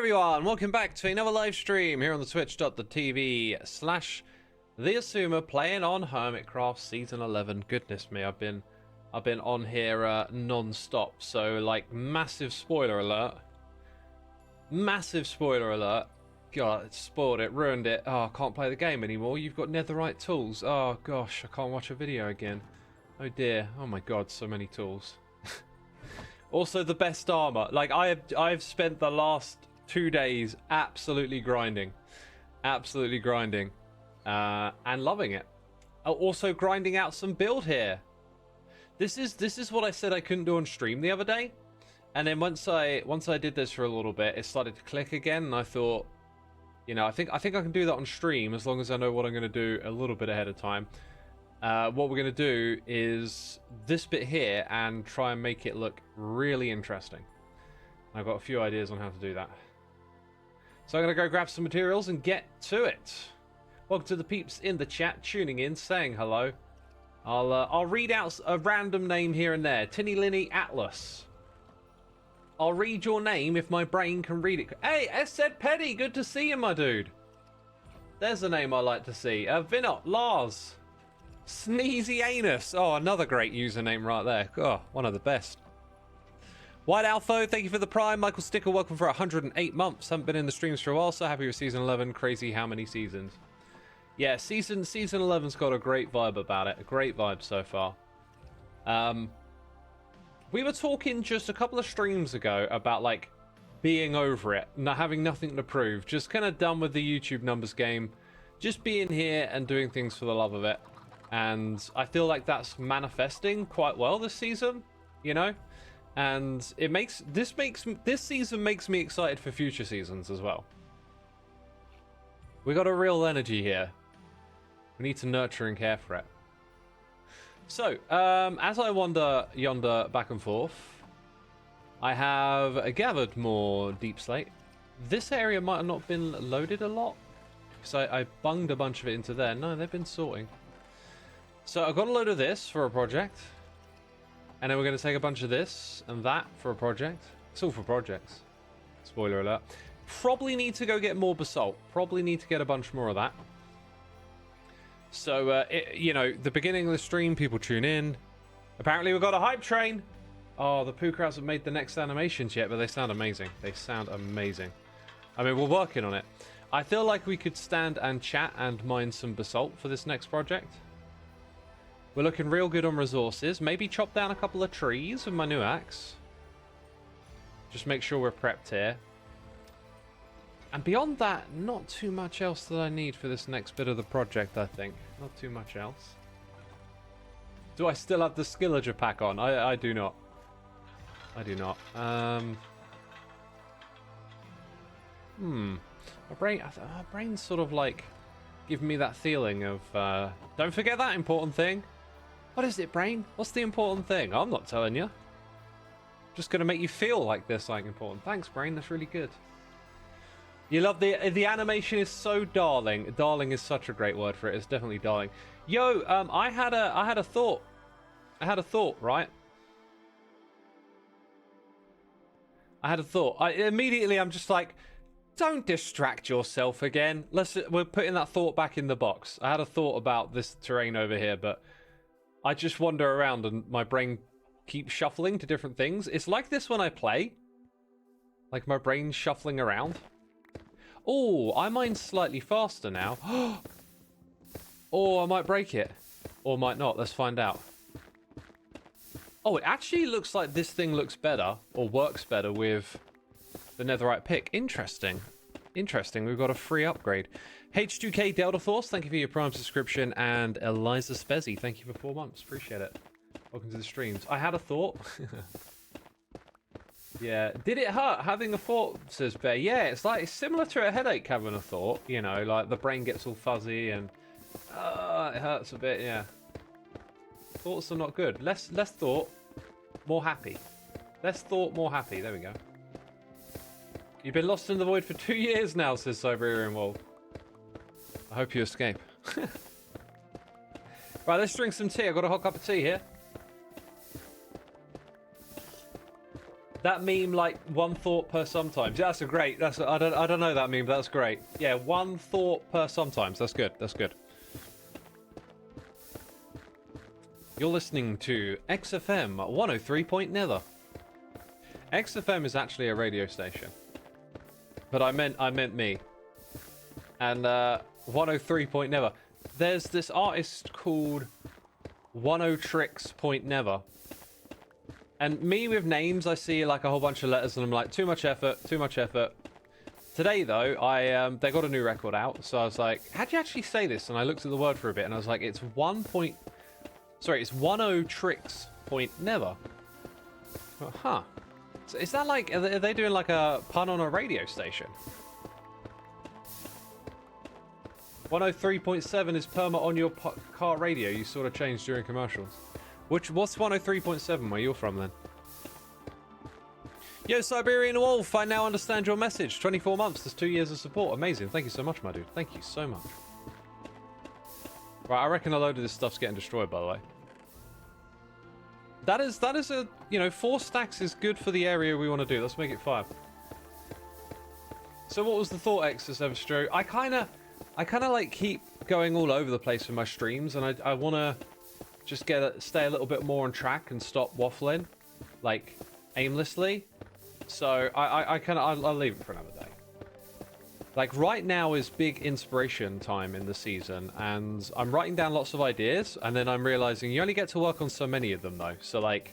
everyone, welcome back to another live stream here on the twitch.tv/TheXisuma playing on Hermitcraft Season 11. Goodness me, I've been on here non-stop, so like massive spoiler alert. Massive spoiler alert. God, it spoiled it, ruined it. Oh, I can't play the game anymore. You've got netherite tools. Oh gosh, I can't watch a video again. Oh dear. Oh my god, so many tools. Also the best armor. Like I've spent the last 2 days absolutely grinding. Absolutely grinding. And loving it. Also grinding out some build here. This is what I said I couldn't do on stream the other day. And then once I did this for a little bit, it started to click again, and I thought, you know, I think I can do that on stream as long as I know what I'm going to do a little bit ahead of time. What we're going to do is this bit here and try and make it look really interesting. I've got a few ideas on how to do that. So I'm going to go grab some materials and get to it. Welcome to the peeps in the chat, tuning in, saying hello. I'll read out a random name here and there. Tinny Linny Atlas. I'll read your name if my brain can read it. Hey, S.Z. Petty, good to see you, my dude. There's a name I like to see. Vinot, Lars. Sneezy Anus. Oh, another great username right there. Oh, one of the best. White Alpha, thank you for the prime. Michael Sticker, welcome for 108 months. Haven't been in the streams for a while, so happy with season 11. Crazy how many seasons. Yeah, season 11's got a great vibe about it. A great vibe so far. We were talking just a couple of streams ago about like being over it, not having nothing to prove, just kind of done with the YouTube numbers game, just being here and doing things for the love of it. And I feel like that's manifesting quite well this season, you know? And this season makes me excited for future seasons as well. We got a real energy here. We need to nurture and care for it. So, as I wander yonder back and forth, I have gathered more deep slate. This area might have not been loaded a lot, because I bunged a bunch of it into there. No, they've been sorting. So I've got a load of this for a project. And then we're going to take a bunch of this and that for a project. It's all for projects. Spoiler alert. Probably need to go get more basalt. Probably need to get a bunch more of that. So, you know, the beginning of the stream, people tune in. Apparently we've got a hype train. Oh, the Poo Crowds have made the next animations yet, but they sound amazing. They sound amazing. I mean, we're working on it. I feel like we could stand and chat and mine some basalt for this next project. We're looking real good on resources. Maybe chop down a couple of trees with my new axe. Just make sure we're prepped here. And beyond that, not too much else that I need for this next bit of the project, I think. Not too much else. Do I still have the Skillager pack on? I do not. I do not. My brain's sort of like giving me that feeling of, don't forget that important thing. What is it, brain? What's the important thing? I'm not telling you. Just going to make you feel like there's something important. Thanks, brain. That's really good. You love the animation is so darling. Darling is such a great word for it. It's definitely darling. Yo, I had a thought. I had a thought, right? I had a thought. I'm just like, don't distract yourself again. We're putting that thought back in the box. I had a thought about this terrain over here, but I just wander around and my brain keeps shuffling to different things. It's like this when I play. Like my brain's shuffling around. Oh, I mine slightly faster now. Or I might break it. Or might not. Let's find out. Oh, it actually looks like this thing looks better. Or works better with the netherite pick. Interesting. Interesting. We've got a free upgrade. H2K Delta Force, thank you for your Prime subscription. And Eliza Spezzy, thank you for 4 months. Appreciate it. Welcome to the streams. I had a thought. Yeah. Did it hurt having a thought, says Bear? Yeah, it's similar to a headache having a thought. You know, like the brain gets all fuzzy and it hurts a bit, yeah. Thoughts are not good. Less thought, more happy. Less thought, more happy. There we go. You've been lost in the void for 2 years now, says Siberian Wolf. I hope you escape. Right, let's drink some tea. I've got a hot cup of tea here. That meme, like, one thought per sometimes. Yeah, that's a great. I don't know that meme, but that's great. Yeah, one thought per sometimes. That's good. That's good. You're listening to XFM 103.nether. XFM is actually a radio station, but I meant me. And 103.nether. There's this artist called 10tricks.never. And me with names, I see like a whole bunch of letters and I'm like, too much effort, too much effort. Today though, they got a new record out, so I was like, how do you actually say this? And I looked at the word for a bit and I was like, it's 10tricks.never. Huh. So is that like, are they doing like a pun on a radio station? 103.7 is perma on your car radio. You sort of changed during commercials. What's 103.7 where you're from then? Yo, Siberian Wolf, I now understand your message. 24 months, there's 2 years of support. Amazing. Thank you so much, my dude. Thank you so much. Right, I reckon a load of this stuff's getting destroyed, by the way. That is a, you know, 4 stacks is good for the area we want to do. Let's make it 5. So what was the thought, Xisuma? I kind of like keep going all over the place with my streams, and I want to just stay a little bit more on track and stop waffling, like, aimlessly. So I'll leave it for another day. Like, right now is big inspiration time in the season, and I'm writing down lots of ideas, and then I'm realizing you only get to work on so many of them, though. So, like,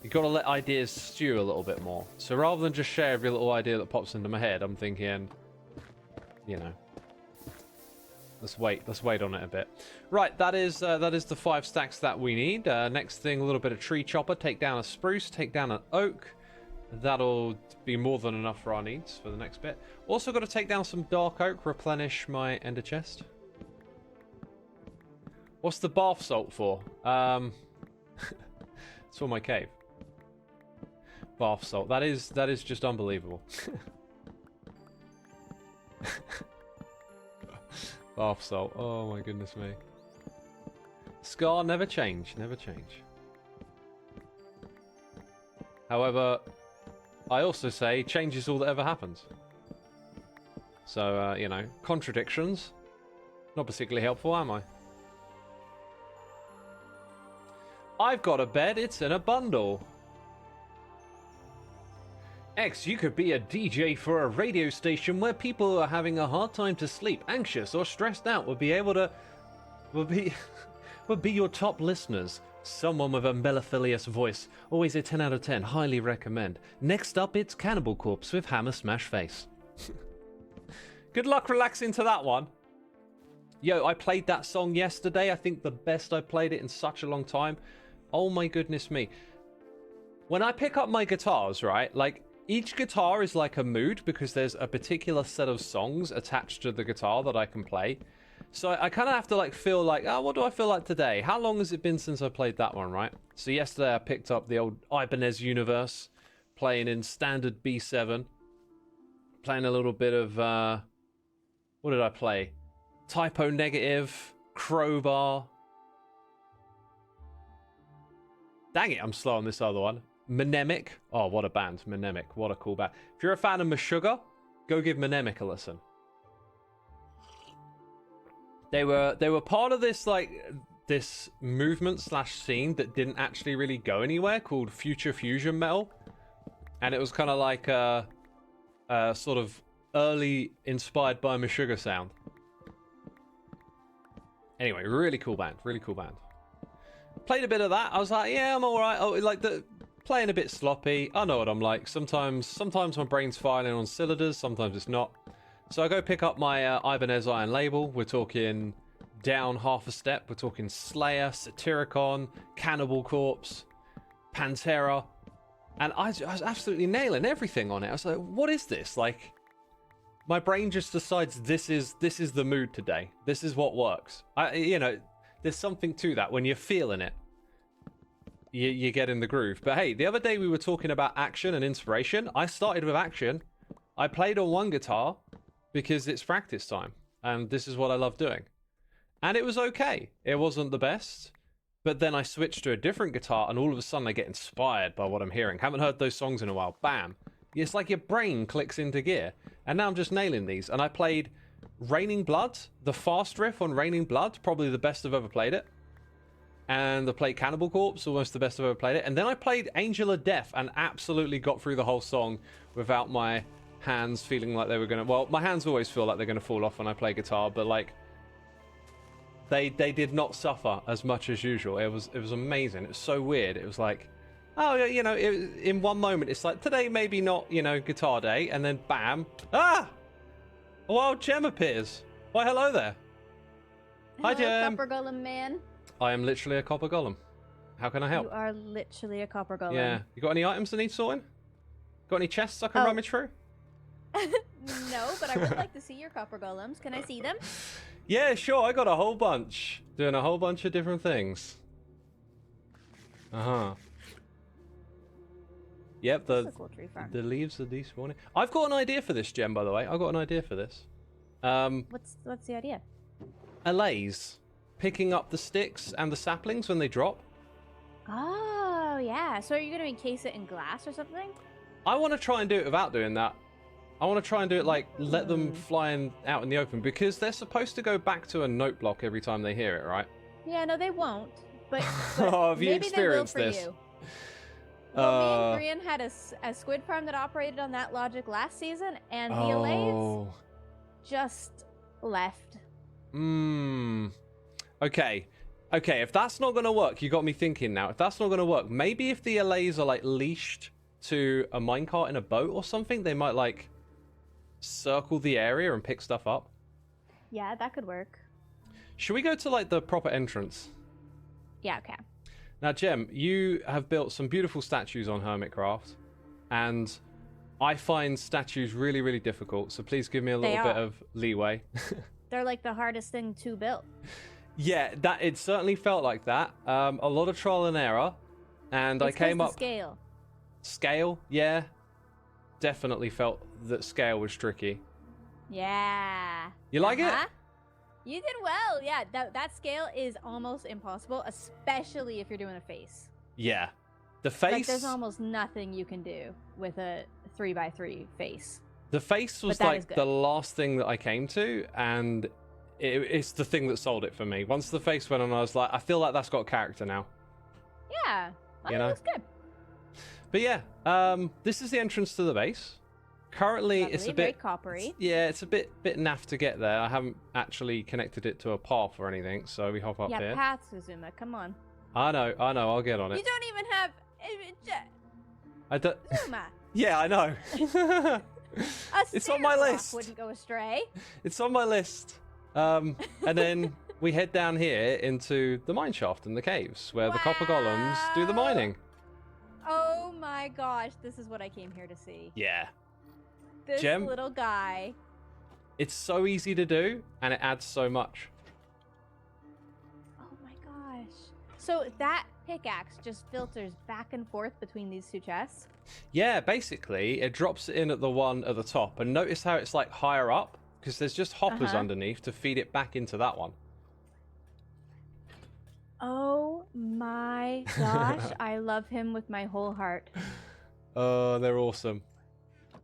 you got to let ideas stew a little bit more. So rather than just share every little idea that pops into my head, I'm thinking, you know, let's wait on it a bit. Right, that is the 5 stacks that we need. Next thing, a little bit of tree chopper. Take down a spruce, take down an oak. That'll be more than enough for our needs for the next bit. Also got to take down some dark oak, replenish my ender chest. What's the bath salt for? It's for my cave. Bath salt. That is just unbelievable. Bath salt. Oh my goodness me. Scar, never change. Never change. However, I also say change is all that ever happens. So, you know, contradictions. Not particularly helpful, am I? I've got a bed. It's in a bundle. X, you could be a DJ for a radio station where people who are having a hard time to sleep, anxious or stressed out would be your top listeners. Someone with a mellifluous voice, always a 10 out of 10, highly recommend. Next up, it's Cannibal Corpse with Hammer Smash Face. Good luck relaxing to that one. Yo, I played that song yesterday. I think the best I played it in such a long time. Oh my goodness me. When I pick up my guitars, right, like, each guitar is like a mood because there's a particular set of songs attached to the guitar that I can play. So I kind of have to like feel like, oh, what do I feel like today? How long has it been since I played that one, right? So yesterday I picked up the old Ibanez Universe, playing in standard B7. Playing a little bit of, what did I play? Typo Negative, Crowbar. Dang it, I'm slow on this other one. Mnemonic. Oh, what a band. Mnemonic. What a cool band. If you're a fan of Meshuggah, go give Mnemonic a listen. They were part of this, like, this movement slash scene that didn't actually really go anywhere called Future Fusion Metal. And it was kind of like a sort of early inspired by Meshuggah sound. Anyway, really cool band. Really cool band. Played a bit of that. I was like, yeah, I'm alright. Oh, like playing a bit sloppy. I know what I'm like. Sometimes my brain's firing on cylinders, sometimes it's not. So I go pick up my Ibanez Iron Label. We're talking down half a step. We're talking Slayer, Satyricon, Cannibal Corpse, Pantera. And I was absolutely nailing everything on it. I was like, what is this? Like, my brain just decides this is the mood today. This is what works. You know, there's something to that. When you're feeling it, you get in the groove. But hey, the other day we were talking about action and inspiration. I started with action. I played on one guitar because it's practice time. And this is what I love doing. And it was okay. It wasn't the best. But then I switch to a different guitar, and all of a sudden I get inspired by what I'm hearing. Haven't heard those songs in a while. Bam. It's like your brain clicks into gear. And now I'm just nailing these. And I played Raining Blood, the fast riff on Raining Blood, probably the best I've ever played it. And I played Cannibal Corpse, almost the best I've ever played it. And then I played Angel of Death and absolutely got through the whole song without my hands feeling like they were going to... Well, my hands always feel like they're going to fall off when I play guitar, but like... They did not suffer as much as usual. It was amazing. It was so weird. It was like... Oh, you know, in one moment, it's like, today maybe not, you know, guitar day. And then bam. Ah! A wild gem appears. Why, hello there. Hello, Hi, Gem. Copper Golem man. I am literally a copper golem. How can I help? You are literally a copper golem. Yeah. You got any items that need sorting? Got any chests I can rummage through? No, but I would like to see your copper golems. Can I see them? Yeah, sure. I got a whole bunch. Doing a whole bunch of different things. Uh-huh. Yep, That's a cool tree farm. the leaves are despawning. I've got an idea for this, Gem, by the way. I've got an idea for this. What's the idea? Allays. Picking up the sticks and the saplings when they drop. Oh, yeah. So are you going to encase it in glass or something? I want to try and do it without doing that. I want to try and do it like, let them fly out in the open, because they're supposed to go back to a note block every time they hear it, right? Yeah, no, they won't. But Oh, have you maybe experienced they will for this? you. Well, me and Grian had a squid farm that operated on that logic last season, and the Allays just left. Okay. Okay, if that's not going to work, you got me thinking now. If that's not going to work, maybe if the Allays are like leashed to a minecart in a boat or something, they might like circle the area and pick stuff up. Yeah, that could work. Should we go to like the proper entrance? Yeah, okay. Now, Gem, you have built some beautiful statues on Hermitcraft, and I find statues really, really difficult, so please give me a little bit of leeway. They're like the hardest thing to build. Yeah, it certainly felt like that. A lot of trial and error, and I came up... Scale. Scale, yeah. Definitely felt that scale was tricky. Yeah. You like it? You did well. Yeah, that scale is almost impossible, especially if you're doing a face. Yeah. The face... Like, there's almost nothing you can do with a 3x3 face. The face was like the last thing that I came to, and it's the thing that sold it for me. Once the face went on, I was like, I feel like that's got character now. Yeah. Well, you know? That's good. But yeah, this is the entrance to the base. Currently, Lovely, it's a bit very coppery. Yeah, it's a bit naff to get there. I haven't actually connected it to a path or anything, so we hop up here. Yeah, path, Xisuma. Come on. I know. I'll get on it. You don't even have. I don't. Xisuma. Yeah, I know. It's on my list. Wouldn't go astray. It's on my list. And then we head down here into the mine shaft and the caves, where the copper golems do the mining. Oh my gosh, this is what I came here to see. Yeah. This Gem, little guy. it's so easy to do, and it adds so much. Oh my gosh. So that pickaxe just filters back and forth between these two chests? Yeah, basically, it drops it in at the one at the top. And notice how it's like higher up? Because there's just hoppers underneath to feed it back into that one. Oh my gosh, I love him with my whole heart. Oh, they're awesome.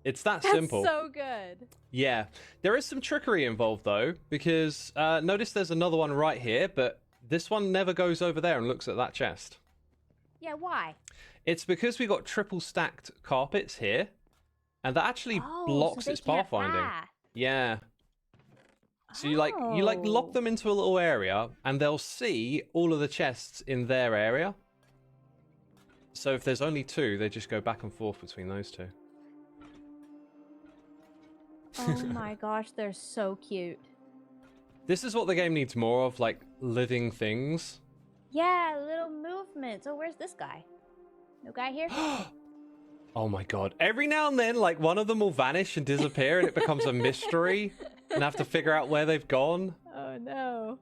It's that That's simple. so good. Yeah. There is some trickery involved, though, because notice there's another one right here, but this one never goes over there and looks at that chest. Yeah, why? It's because we got triple stacked carpets here, and that actually blocks so its pathfinding. Yeah. So you like lock them into a little area, and they'll see all of the chests in their area. So if there's only two, they just go back and forth between those two. Oh my gosh, they're so cute. This is what the game needs more of, like living things. Yeah, little movements. Oh, where's this guy? No guy here? Oh my god. Every now and then, like, one of them will vanish and disappear, and it becomes a mystery, and I have to figure out where they've gone. Oh no.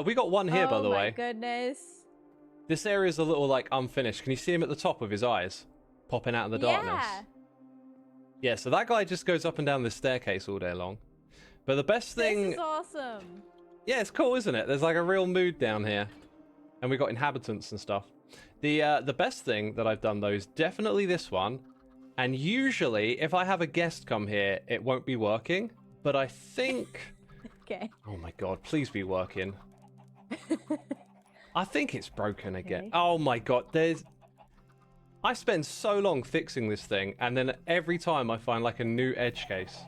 We got one here, by the way. Oh my goodness. This area is a little, like, unfinished. Can you see him at the top of his eyes? Popping out of the darkness. Yeah, so that guy just goes up and down this staircase all day long. But the best thing... This is awesome. Yeah, it's cool, isn't it? There's, like, a real mood down here. and we got inhabitants and stuff. The best thing that I've done though is definitely this one. And usually, if I have a guest come here, it won't be working. But I think... Okay. Oh my god, please be working. I think it's broken again. Okay. Oh my god, I spend so long fixing this thing, and then every time I find like a new edge case.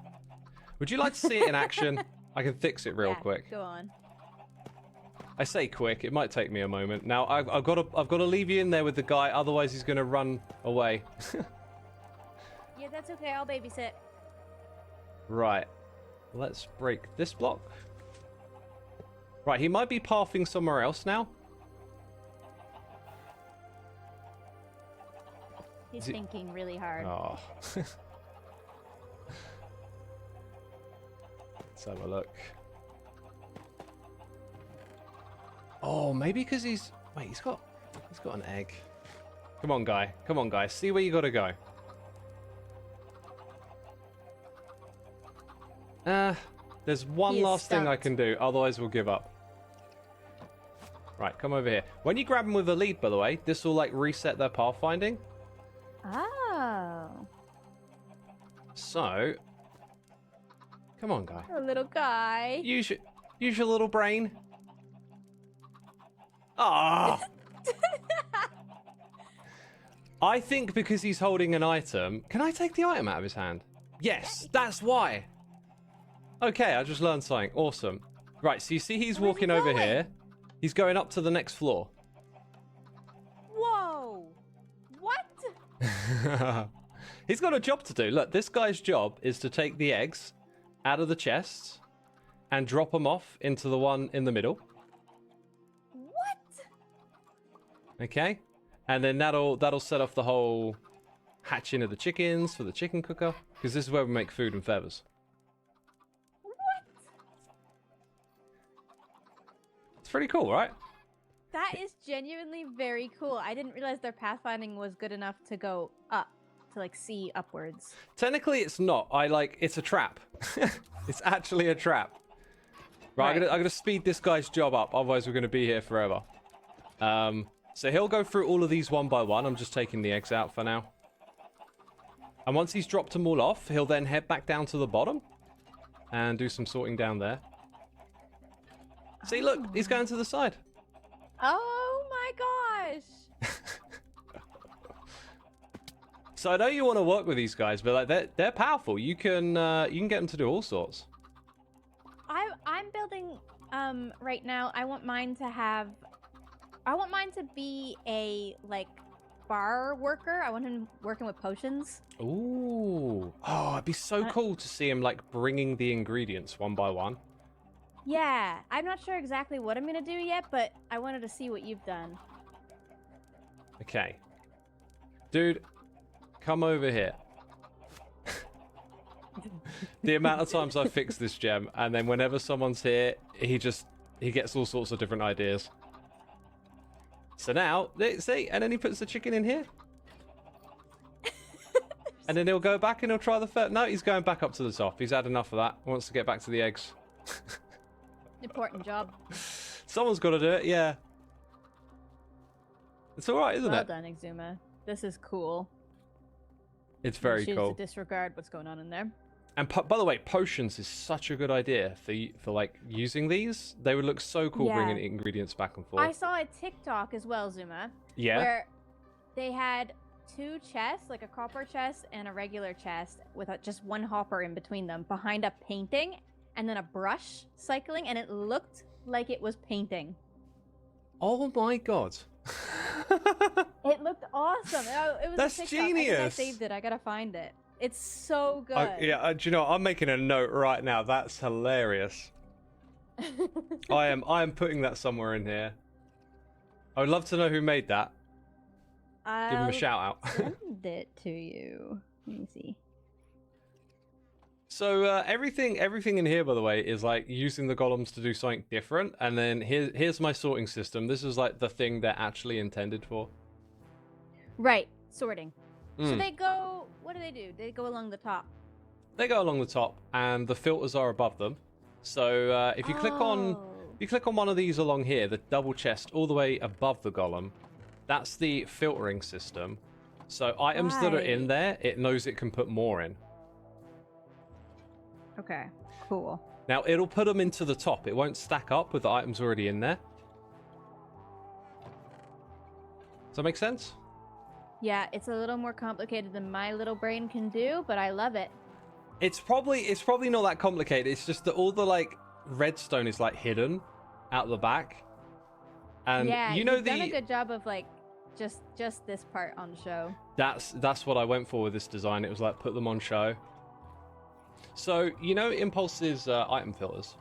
Would you like to see it in action? I can fix it real quick. Go on. I say quick, it might take me a moment. Now I've got to leave you in there with the guy, otherwise he's gonna run away. Yeah, that's okay. I'll babysit. Right. Let's break this block. Right, he might be pathing somewhere else now. He's thinking really hard. Oh. Let's have a look. Oh, maybe because he's... Wait, he's got an egg. Come on, guy. Come on, guy. See where you gotta go. There's one last thing I can do, otherwise we'll give up. Right, come over here. When you grab them with a lead, by the way, this will like reset their pathfinding. Oh. So, come on, guy. A little guy. Use your little brain. Ah. I think because he's holding an item. Can I take the item out of his hand? Yes, that's why. Okay, I just learned something. Awesome. Right, so you see he's walking over here. He's going up to the next floor. Whoa. What? He's got a job to do. Look, this guy's job is to take the eggs out of the chests and drop them off into the one in the middle. What? Okay? And then that'll set off the whole hatching of the chickens for the chicken cooker. Because this is where we make food and feathers. It's pretty cool, right? That is genuinely very cool. I didn't realize their pathfinding was good enough to go up, to like see upwards. Technically, it's not. It's a trap. It's actually a trap. Right, I'm gonna speed this guy's job up, otherwise we're gonna be here forever. So he'll go through all of these one by one. I'm just taking the eggs out for now. And once he's dropped them all off, he'll then head back down to the bottom and do some sorting down there. See, look, he's going to the side. Oh my gosh! So I know you want to work with these guys, but like they're powerful. You can get them to do all sorts. I'm building right now. I want mine to be a like bar worker. I want him working with potions. Ooh. Oh, it'd be so cool to see him like bringing the ingredients one by one. Yeah, I'm not sure exactly what I'm gonna do yet, but I wanted to see what you've done. Okay. Dude, come over here. The amount of times I fix this gem, and then whenever someone's here, he gets all sorts of different ideas. So now, see, and then he puts the chicken in here. And then he'll go back and he'll try the first. No, he's going back up to the top. He's had enough of that. He wants to get back to the eggs. Important job. Someone's got to do it, yeah. It's all right, isn't it? Well done, Xisuma. This is cool. It's very cool. To disregard what's going on in there. And by the way, potions is such a good idea for like using these. They would look so cool bringing ingredients back and forth. I saw a TikTok as well, Xisuma. Yeah. Where they had two chests, like a copper chest and a regular chest, with just one hopper in between them, behind a painting, and then a brush cycling, and it looked like it was painting. Oh my god. It looked awesome. It was That's a TikTok. genius. I saved it. I gotta find it. It's so good. Do you know what? I'm making a note right now. That's hilarious. I am putting that somewhere in here. I would love to know who made that. Give him a shout out. Send it to you. Let me see. So everything in here, by the way, is like using the golems to do something different. And then here's my sorting system. This is like the thing they're actually intended for. Right, sorting. So they go. What do? They go along the top. They go along the top, and the filters are above them. So if you click on If you click on one of these along here, the double chest all the way above the golem, that's the filtering system. So items that are in Right. there, it knows it can put more in. Okay, cool. Now, it'll put them into the top. It won't stack up with the items already in there. Does that make sense? Yeah, it's a little more complicated than my little brain can do, but I love it. It's probably not that complicated. It's just that all the like redstone is like hidden out the back. And yeah, you know you've done a good job of like just this part on the show. That's what I went for with this design. It was like put them on show. So, you know Impulse's item filters?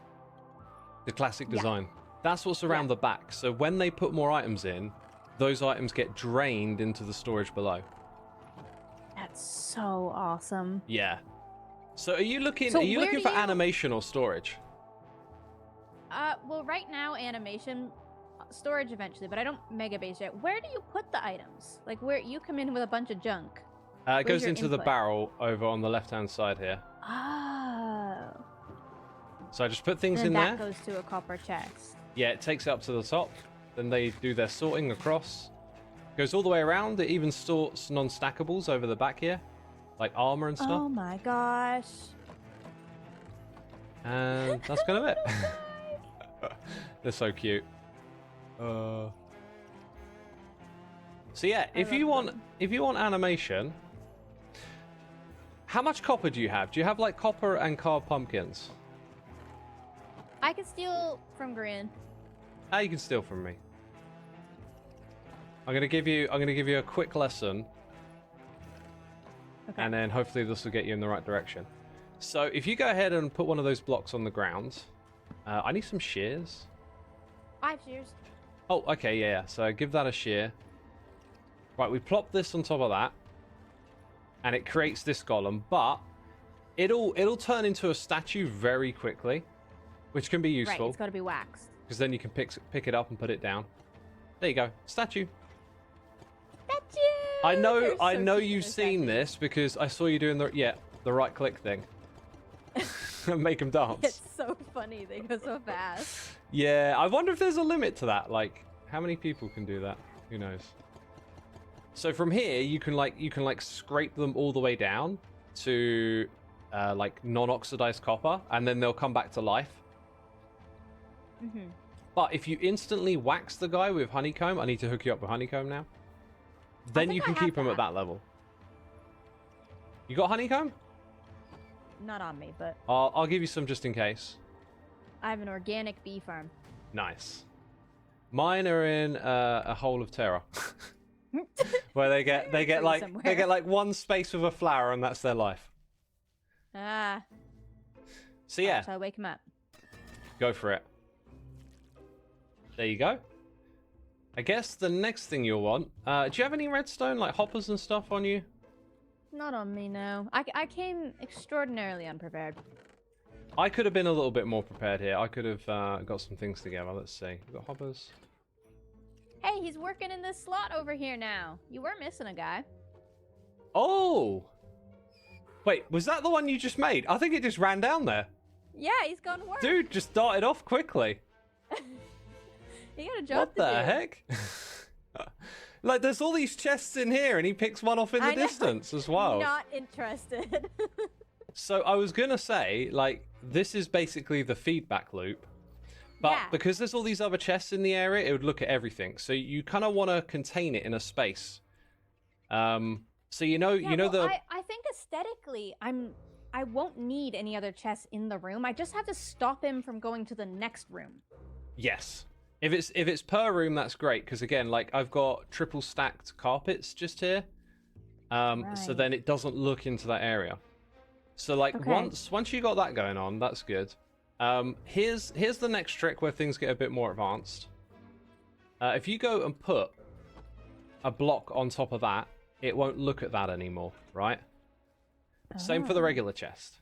The classic design. That's what's around the back. So when they put more items in, those items get drained into the storage below. That's so awesome. Yeah. So are you looking So are you where looking do for you- animation or storage? Well, right now animation, storage eventually, but I don't mega base yet. Where do you put the items? Like where you come in with a bunch of junk? It Where's goes your into the input? barrel over on the left-hand side here. Oh. So I just put things Then in that there. goes to a copper chest. Yeah, it takes it up to the top. Then they do their sorting across. Goes all the way around. It even sorts non-stackables over the back here, like armor and stuff. Oh my gosh. And that's kind of it. They're so cute. So yeah, if you want animation, how much copper do you have? Do you have like copper and carved pumpkins? I could steal from Grin. Ah, you can steal from me. I'm gonna give you a quick lesson, Okay. and then hopefully this will get you in the right direction. So if you go ahead and put one of those blocks on the ground, I need some shears. 5 shears. Oh, okay, yeah. So give that a shear. Right, we plop this on top of that, and it creates this golem. But it'll turn into a statue very quickly, which can be Right, useful it's got to be waxed. because then you can pick it up and put it down. There you go, statue. Statue! I know They're so cute, you've those seen statues. this because I saw you doing the right click thing. Make them dance. It's so funny. They go so fast. Yeah, I wonder if there's a limit to that. Like, how many people can do that? Who knows? So from here, you can scrape them all the way down to like non-oxidized copper, and then they'll come back to life. Mm-hmm. But if you instantly wax the guy with honeycomb, I need to hook you up with honeycomb now. Then you think I can have keep him at that level. You got honeycomb? Not on me, but I'll give you some just in case. I have an organic bee farm. Nice. Mine are in a hole of terror, where they get Free somewhere. like one space with a flower, and that's their life. Ah. So yeah, So I wake him up. go for it. There you go. I guess the next thing you'll want. Do you have any redstone, like hoppers and stuff on you? Not on me, no. I came extraordinarily unprepared. I could have been a little bit more prepared here. I could have got some things together. Let's see. We've got hoppers. Hey, he's working in this slot over here now. You were missing a guy. Oh! Wait, was that the one you just made? I think it just ran down there. Yeah, he's gone to work. Dude just darted off quickly. He got a job What to the do. heck? Like, there's all these chests in here, and he picks one off in the I know. distance as well. Not interested. So I was gonna say, like, this is basically the feedback loop. But Yeah. because there's all these other chests in the area, it would look at everything. So you kind of want to contain it in a space. So you know I think aesthetically, I won't need any other chests in the room. I just have to stop him from going to the next room. Yes. If it's per room, that's great, because again, like, I've got triple stacked carpets just here. So Right. then it doesn't look into that area. So like Okay. once you got that going on, that's good. Here's the next trick where things get a bit more advanced. If you go and put a block on top of that, it won't look at that anymore, right? Same for the Oh. regular chest.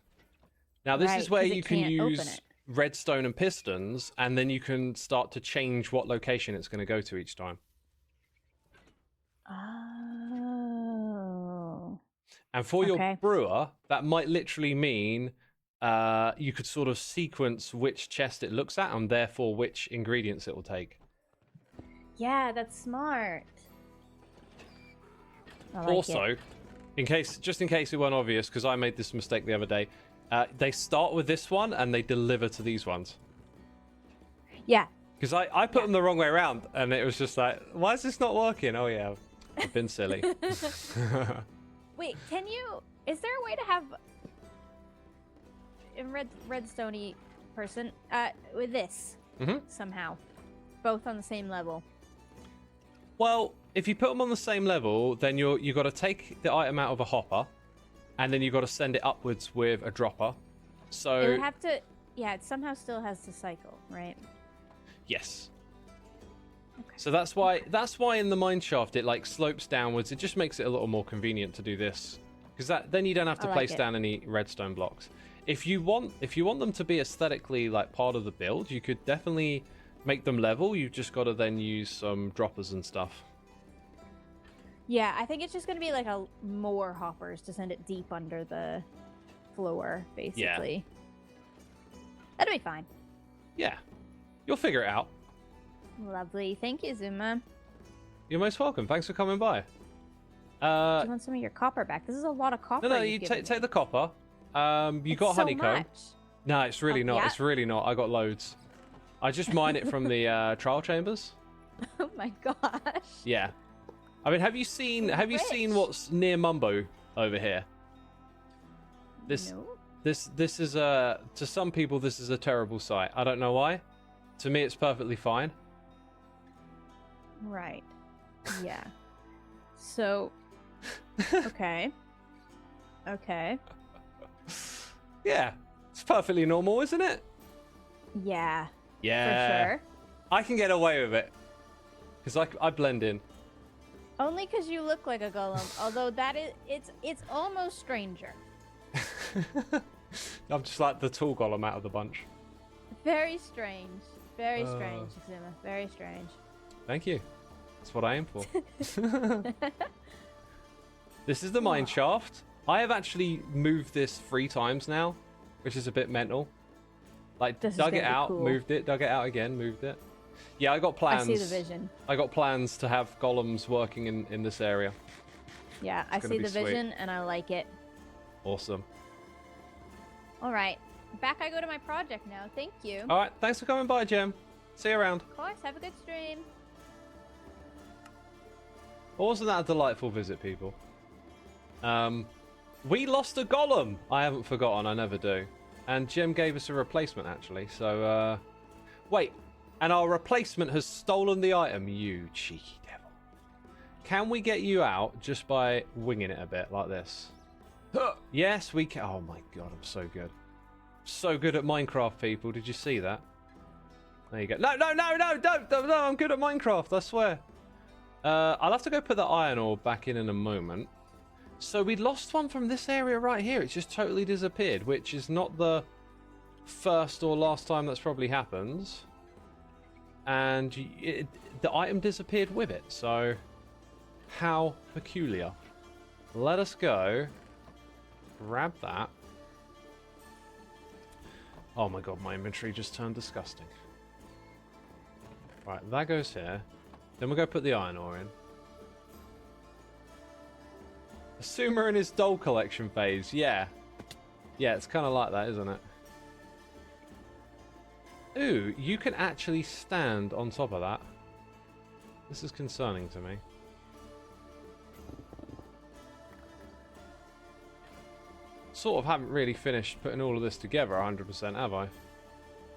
Now this is Right, where 'cause it you can can't open use it. redstone and pistons, and then you can start to change what location it's going to go to each time. Oh. And for your Okay. brewer, that might literally mean you could sort of sequence which chest it looks at and therefore which ingredients it will take. Yeah, that's smart. I like Also, just in case it weren't obvious, because I made this mistake the other day, they start with this one and they deliver to these ones. Yeah. Because I put them the wrong way around, and it was just like, why is this not working? Oh yeah, I've been silly. Wait, is there a way to have a redstone-y person with this somehow, both on the same level? Well, if you put them on the same level, then you got to take the item out of a hopper, and then you got to send it upwards with a dropper. So it would have to. Yeah, it somehow still has to cycle, right? Yes. Okay. So that's why in the mine shaft it like slopes downwards. It just makes it a little more convenient to do this, because then you don't have to place down any redstone blocks. If you want them to be aesthetically like part of the build, you could definitely make them level. You've just got to then use some droppers and stuff. Yeah, I think it's just going to be like more hoppers to send it deep under the floor, basically. Yeah. That'll be fine. Yeah. You'll figure it out. Lovely. Thank you, Xisuma. You're most welcome. Thanks for coming by. Do you want some of your copper back? This is a lot of copper. No, you take the copper. You got honeycomb. Much. No, it's really not. Yeah? It's really not. I got loads. I just mine it from the trial chambers. Oh my gosh. Yeah. I mean, have you seen what's near Mumbo over here? No. This is to some people this is a terrible sight. I don't know why. To me, it's perfectly fine. Right. Yeah. So. Okay. Okay. Yeah, it's perfectly normal, isn't it? Yeah. Yeah. For sure. I can get away with it because I blend in. Only because you look like a golem. Although it's almost stranger. I'm just like the tall golem out of the bunch. Very strange. Very strange, Xisuma. Very strange. Thank you. That's what I aim for. This is the mine shaft. I have actually moved this 3 times now, which is a bit mental. Like, dug it out, cool. Moved it, dug it out again, moved it. Yeah, I got plans. I see the vision. I got plans to have golems working in this area. Yeah, I see the vision, and I like it. Awesome. All right. Back I go to my project now. Thank you. All right. Thanks for coming by, Jem. See you around. Of course. Have a good stream. Wasn't that a delightful visit, people? We lost a golem. I haven't forgotten. I never do. And Jem gave us a replacement, actually. So, wait. And our replacement has stolen the item. You cheeky devil. Can we get you out just by winging it a bit like this? Yes, we can. Oh my god, I'm so good. So good at Minecraft, people. Did you see that? There you go. No, don't. No, I'm good at Minecraft, I swear. I'll have to go put the iron ore back in a moment. So we lost one from this area right here. It's just totally disappeared, which is not the first or last time that's probably happened. And the item disappeared with it. So how peculiar. Let us go. Grab that. Oh my god, my inventory just turned disgusting. Right, that goes here. Then we'll go put the iron ore in. Xisuma in his doll collection phase, yeah. Yeah, it's kind of like that, isn't it? Ooh, you can actually stand on top of that. This is concerning to me. Sort of haven't really finished putting all of this together 100%, have I?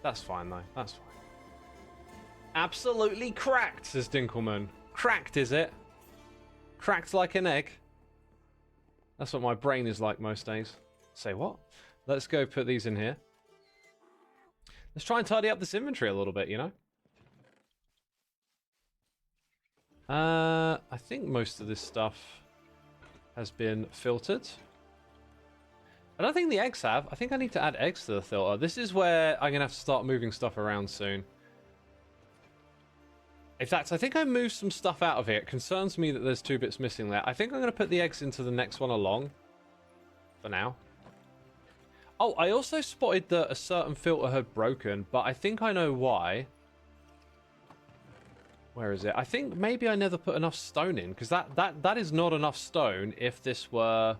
That's fine, though. That's fine. Absolutely cracked, says Dinkelman. Cracked, is it? Cracked like an egg? That's what my brain is like most days. Say what? Let's go put these in here. Let's try and tidy up this inventory a little bit, you know? I think most of this stuff has been filtered. I don't think the eggs have. I think I need to add eggs to the filter. This is where I'm going to have to start moving stuff around soon. In fact, I think I moved some stuff out of here. It concerns me that there's 2 bits missing there. I think I'm going to put the eggs into the next one along. For now. Oh, I also spotted that a certain filter had broken, but I think I know why. Where is it? I think maybe I never put enough stone in, because that is not enough stone. If this were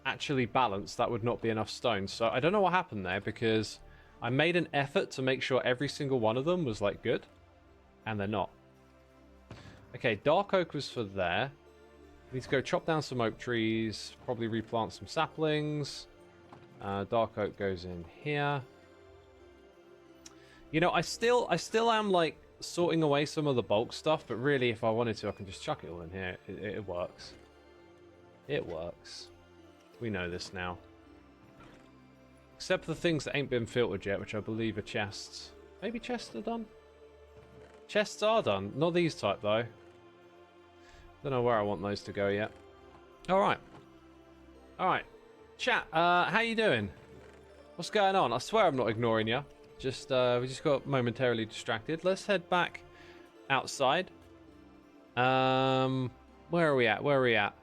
actually balanced, that would not be enough stone. So I don't know what happened there, because I made an effort to make sure every single one of them was like good, and they're not. Okay, dark oak was for there. Need to go chop down some oak trees, probably replant some saplings. Dark oak goes in here. You know, I still am like sorting away some of the bulk stuff, but really, if I wanted to, I can just chuck it all in here. It works. It works. We know this now. Except for the things that ain't been filtered yet, which I believe are chests. Maybe chests are done? Chests are done. Not these type, though. Don't know where I want those to go yet. Alright. Alright. Chat, how you doing? What's going on? I swear I'm not ignoring you. Just, we just got momentarily distracted. Let's head back outside. Where are we at? Where are we at?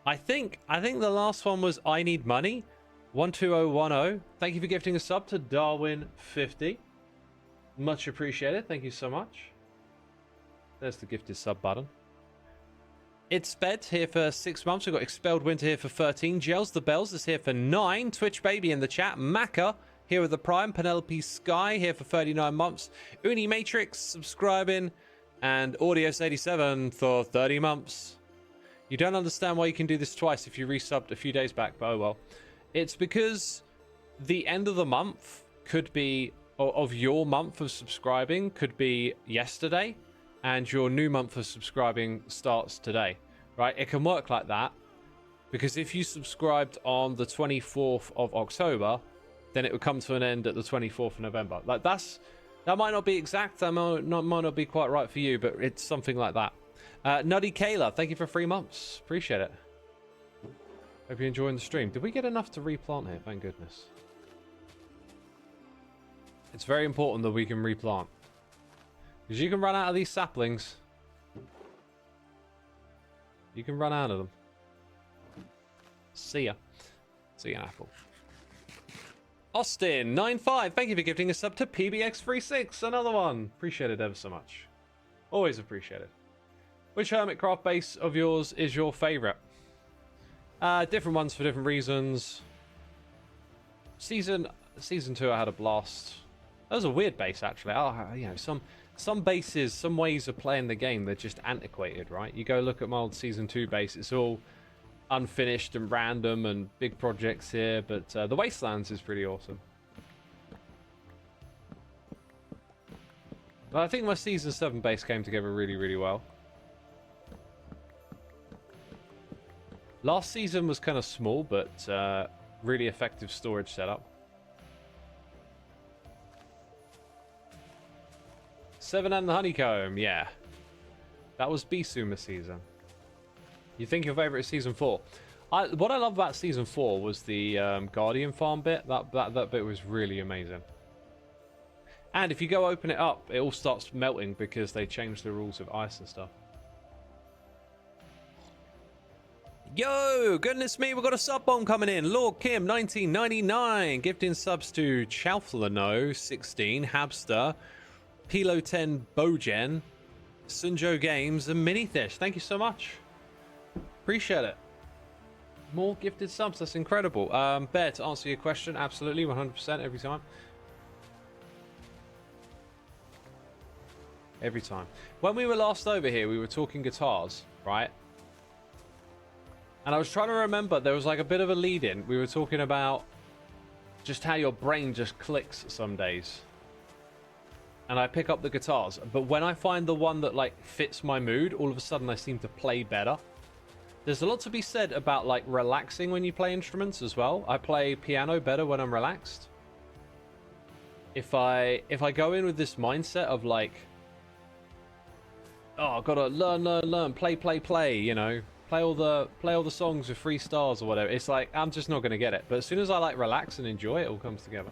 I think the last one was I Need Money. 12010. Thank you for gifting a sub to Darwin50. Much appreciated. Thank you so much. There's the gifted sub button. It's Sped here for 6 months. We've got Expelled Winter here for 13. Gels the Bells is here for 9. Twitch Baby in the chat. Maka here with the Prime. Penelope Sky here for 39 months. Uni Matrix subscribing. And Audios87 for 30 months. You don't understand why you can do this twice if you resubbed a few days back, but oh well. It's because the end of the month could be, of your month of subscribing, could be yesterday. And your new month of subscribing starts today, right? It can work like that, because if you subscribed on the 24th of October, then it would come to an end at the 24th of November. Like that might not be exact, that might not be quite right for you, but it's something like that. Nutty Kayla, thank you for 3 months. Appreciate it. Hope you're enjoying the stream. Did we get enough to replant here? Thank goodness. It's very important that we can replant. Because you can run out of these saplings. You can run out of them. See ya. See ya, Apple. Austin95, thank you for gifting a sub to PBX36. Another one. Appreciate it ever so much. Always appreciate it. Which Hermitcraft base of yours is your favourite? Different ones for different reasons. Season 2 I had a blast. That was a weird base, actually. You know, some bases, some ways of playing the game, they're just antiquated, right? You go look at my old Season 2 base, it's all unfinished and random and big projects here, but the Wastelands is pretty awesome. But I think my Season 7 base came together really, really well. Last season was kind of small, but really effective storage setup. 7 and the Honeycomb, yeah. That was Xisuma season. You think your favorite is season 4? What I love about season 4 was the Guardian farm bit. That bit was really amazing. And if you go open it up, it all starts melting because they changed the rules of ice and stuff. Yo, goodness me, we've got a sub bomb coming in. Lord Kim 1999 gifting subs to Chalflano 16, Habster, Pilo 10 Bojen, Sunjo Games, and Minifish. Thank you so much. Appreciate it. More gifted subs, that's incredible. Bear, to answer your question, absolutely, 100% every time. Every time. When we were last over here, we were talking guitars, right? And I was trying to remember, there was like a bit of a lead in. We were talking about just how your brain just clicks some days. And I pick up the guitars, but when I find the one that like fits my mood, all of a sudden I seem to play better. There's a lot to be said about like relaxing when you play instruments as well. I play piano better when I'm relaxed. If I go in with this mindset of like, oh, I've got to learn, play, you know, play all the songs with 3 stars or whatever. It's like I'm just not going to get it. But as soon as I like relax and enjoy it, all comes together.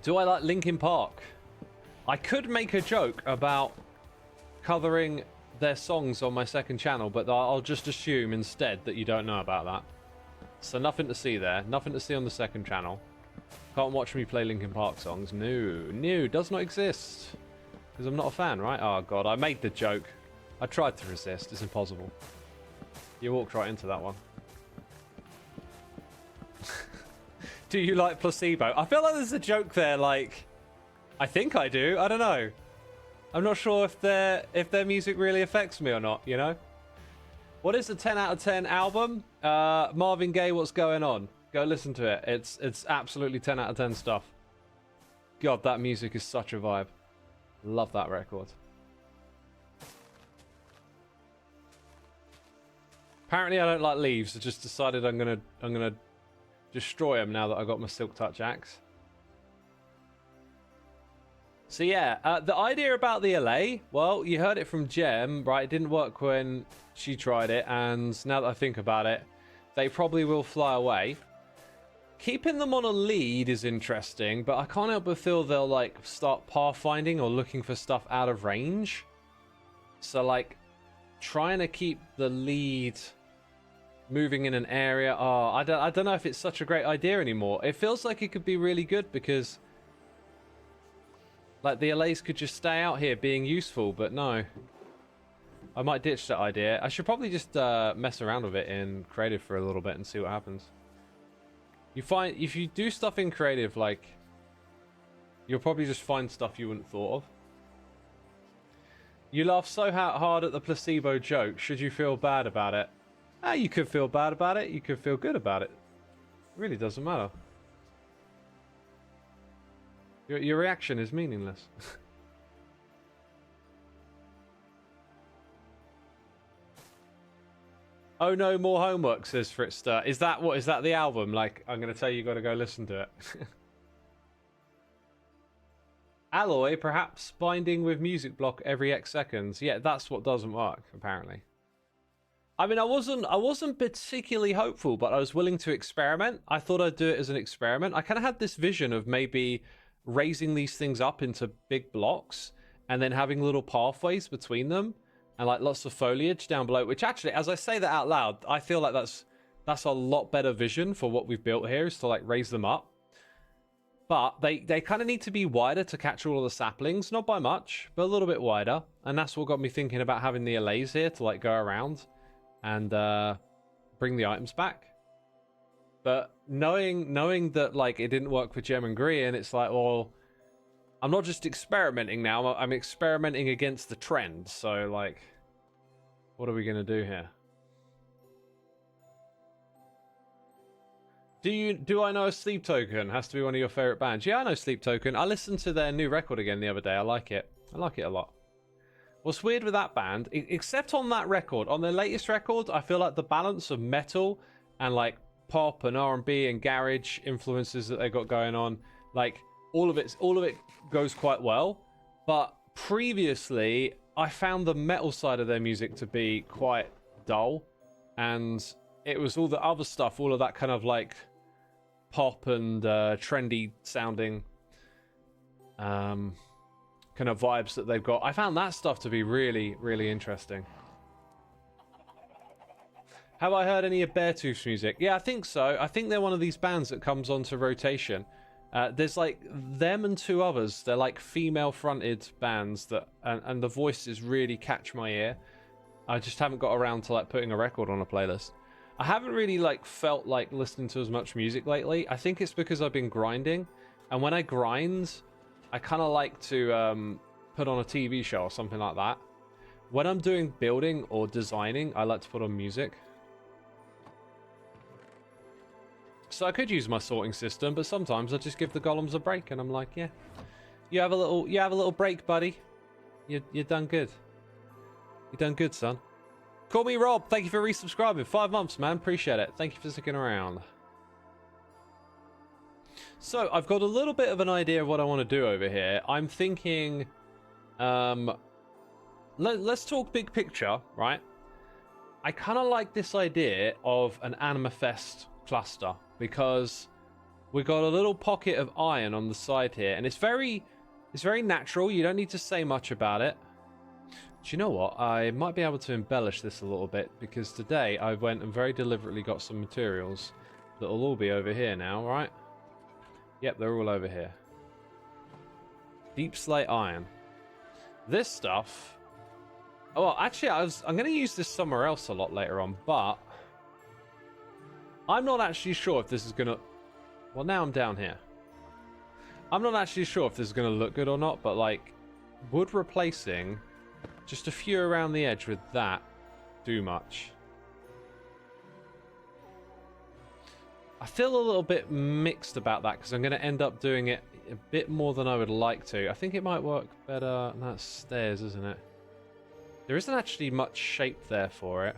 Do I like Linkin Park? I could make a joke about covering their songs on my second channel, but I'll just assume instead that you don't know about that. So nothing to see there. Nothing to see on the second channel. Can't watch me play Linkin Park songs. No, does not exist. Because I'm not a fan, right? Oh, God, I made the joke. I tried to resist. It's impossible. You walked right into that one. Do you like Placebo? I feel like there's a joke there, like... I think I do. I don't know. I'm not sure if their music really affects me or not, you know? What is the 10 out of 10 album? Marvin Gaye, What's Going On? Go listen to it. It's absolutely 10 out of 10 stuff. God, that music is such a vibe. Love that record. Apparently I don't like leaves. I just decided I'm gonna destroy them now that I got my Silk Touch axe. So yeah, the idea about the LA, well, you heard it from Gem, right? It didn't work when she tried it, and now that I think about it, they probably will fly away. Keeping them on a lead is interesting, but I can't help but feel they'll like start pathfinding or looking for stuff out of range. So like trying to keep the lead moving in an area, oh, I don't know if it's such a great idea anymore. It feels like it could be really good because like the LAs could just stay out here being useful, but no. I might ditch that idea. I should probably just mess around with it in creative for a little bit and see what happens. You find if you do stuff in creative, like you'll probably just find stuff you wouldn't thought of. You laugh so hard at the placebo joke. Should you feel bad about it? Ah, you could feel bad about it. You could feel good about it. It really doesn't matter. Your reaction is meaningless. Oh no, more homework, says Fritzster. Is that what? Is that the album? Like, I'm going to tell you, got to go listen to it. Alloy, perhaps binding with music block every X seconds. Yeah, that's what doesn't work, apparently. I mean, I wasn't particularly hopeful, but I was willing to experiment. I thought I'd do it as an experiment. I kind of had this vision of maybe raising these things up into big blocks and then having little pathways between them. And like lots of foliage down below, which actually, as I say that out loud, I feel like that's a lot better vision for what we've built here, is to like raise them up. But they kind of need to be wider to catch all of the saplings, not by much, but a little bit wider. And that's what got me thinking about having the allays here to like go around and bring the items back. But knowing that like it didn't work for Gem and Green, it's like, well, I'm not just experimenting now, I'm experimenting against the trend. So, like, what are we going to do here? Do I know a Sleep Token? Has to be one of your favorite bands. Yeah, I know Sleep Token. I listened to their new record again the other day. I like it. I like it a lot. What's weird with that band, except on that record, on their latest record, I feel like the balance of metal and like pop and R&B and garage influences that they got going on, like all of it goes quite well. But previously, I found the metal side of their music to be quite dull, and it was all the other stuff, all of that kind of like pop and trendy sounding kind of vibes that they've got. I found that stuff to be really, really interesting. Have I heard any of Beartooth's music? Yeah, I think so. I think they're one of these bands that comes onto rotation. There's like them and two others. They're like female-fronted bands that, and the voices really catch my ear. I just haven't got around to like putting a record on a playlist. I haven't really like felt like listening to as much music lately. I think it's because I've been grinding, and when I grind, I kind of like to put on a TV show or something like that. When I'm doing building or designing, I like to put on music. So I could use my sorting system, but sometimes I just give the golems a break, and I'm like, yeah, you have a little break, buddy. You done good. You done good, son. Call me Rob. Thank you for resubscribing. 5 months, man. Appreciate it. Thank you for sticking around. So I've got a little bit of an idea of what I want to do over here. I'm thinking, let's talk big picture, right? I kind of like this idea of an Animafest cluster, because we've got a little pocket of iron on the side here, and it's very natural. You don't need to say much about it. Do you know what? I might be able to embellish this a little bit, because today I went and very deliberately got some materials that will all be over here now, right? Yep, they're all over here. Deep slate iron. This stuff... Oh, well, actually, I'm going to use this somewhere else a lot later on, but... I'm not actually sure if this is going to... Well, now I'm down here. I'm not actually sure if this is going to look good or not, but, like, wood replacing just a few around the edge with that do much. I feel a little bit mixed about that, because I'm going to end up doing it a bit more than I would like to. I think it might work better. That's stairs, isn't it? There isn't actually much shape there for it.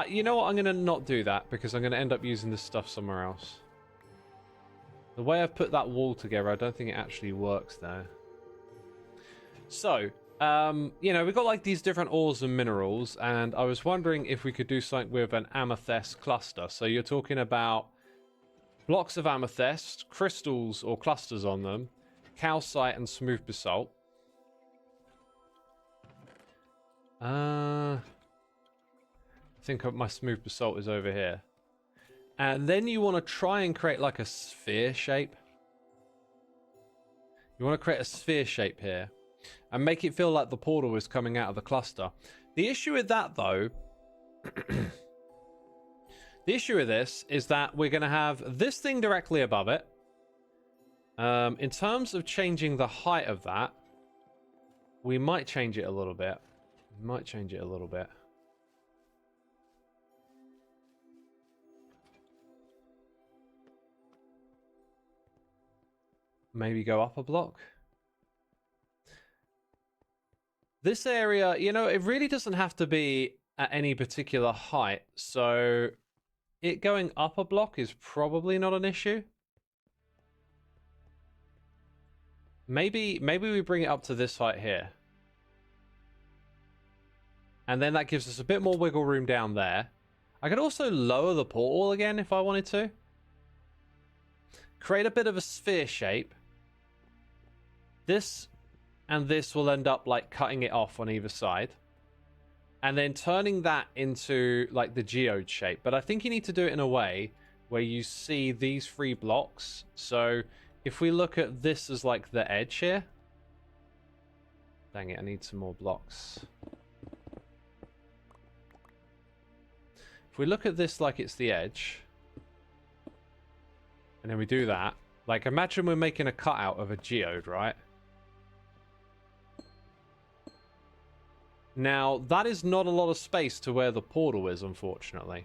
You know what? I'm going to not do that, because I'm going to end up using this stuff somewhere else. The way I've put that wall together, I don't think it actually works there. So, you know, we've got like these different ores and minerals, and I was wondering if we could do something with an amethyst cluster. So you're talking about blocks of amethyst, crystals or clusters on them, calcite and smooth basalt. I think my smooth basalt is over here. And then you want to try and create like a sphere shape. You want to create a sphere shape here and make it feel like the portal is coming out of the cluster. The issue with that, though, the issue with this is that we're going to have this thing directly above it. In terms of changing the height of that, we might change it a little bit. We might change it a little bit. Maybe go up a block. This area, you know, it really doesn't have to be at any particular height. So it going up a block is probably not an issue. Maybe we bring it up to this height here. And then that gives us a bit more wiggle room down there. I could also lower the portal again if I wanted to. Create a bit of a sphere shape. This and this will end up like cutting it off on either side. And then turning that into like the geode shape. But I think you need to do it in a way where you see these three blocks. So if we look at this as like the edge here. Dang it, I need some more blocks. If we look at this like it's the edge. And then we do that. Like imagine we're making a cutout of a geode, right? Now, that is not a lot of space to where the portal is, unfortunately.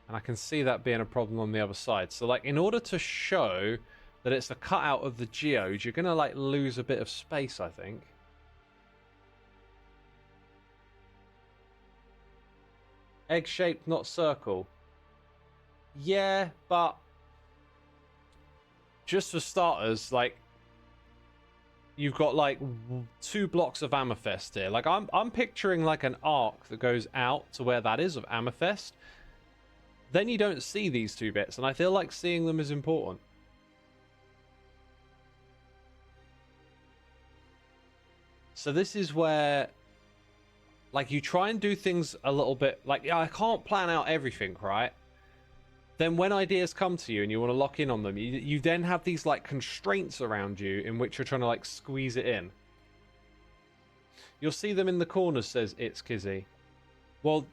And I can see that being a problem on the other side. So, like, in order to show that it's a cutout of the geode, you're going to, like, lose a bit of space, I think. Egg-shaped, not circle. Yeah, but just for starters, like, you've got like 2 blocks of amethyst here. Like I'm picturing like an arc that goes out to where that is of amethyst. Then you don't see these 2 bits, and I feel like seeing them is important. So this is where like you try and do things a little bit like, yeah, I can't plan out everything, right? Then when ideas come to you and you want to lock in on them, you then have these like constraints around you in which you're trying to like squeeze it in. You'll see them in the corners, says It's Kizzy. Well,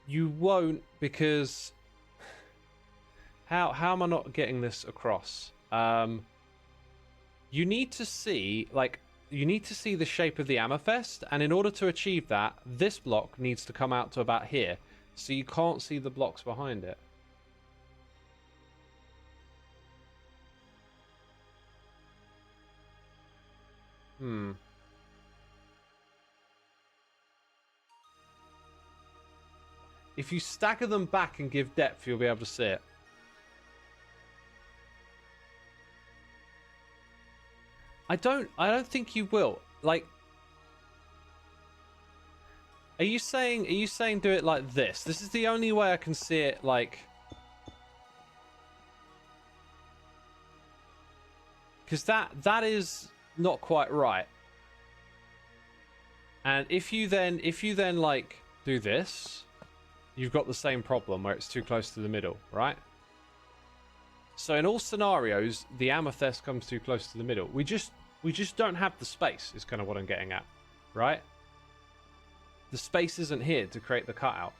you won't, because how am I not getting this across? You need to see the shape of the amethyst, and in order to achieve that, this block needs to come out to about here, so you can't see the blocks behind it. If you stagger them back and give depth, you'll be able to see it. I don't think you will. Like, are you saying do it like this? This is the only way I can see it, like, because that is not quite right. And if you then like do this, you've got the same problem where it's too close to the middle, right? So in all scenarios, the amethyst comes too close to the middle. We just don't have the space, is kind of what I'm getting at, right? The space isn't here to create the cutout.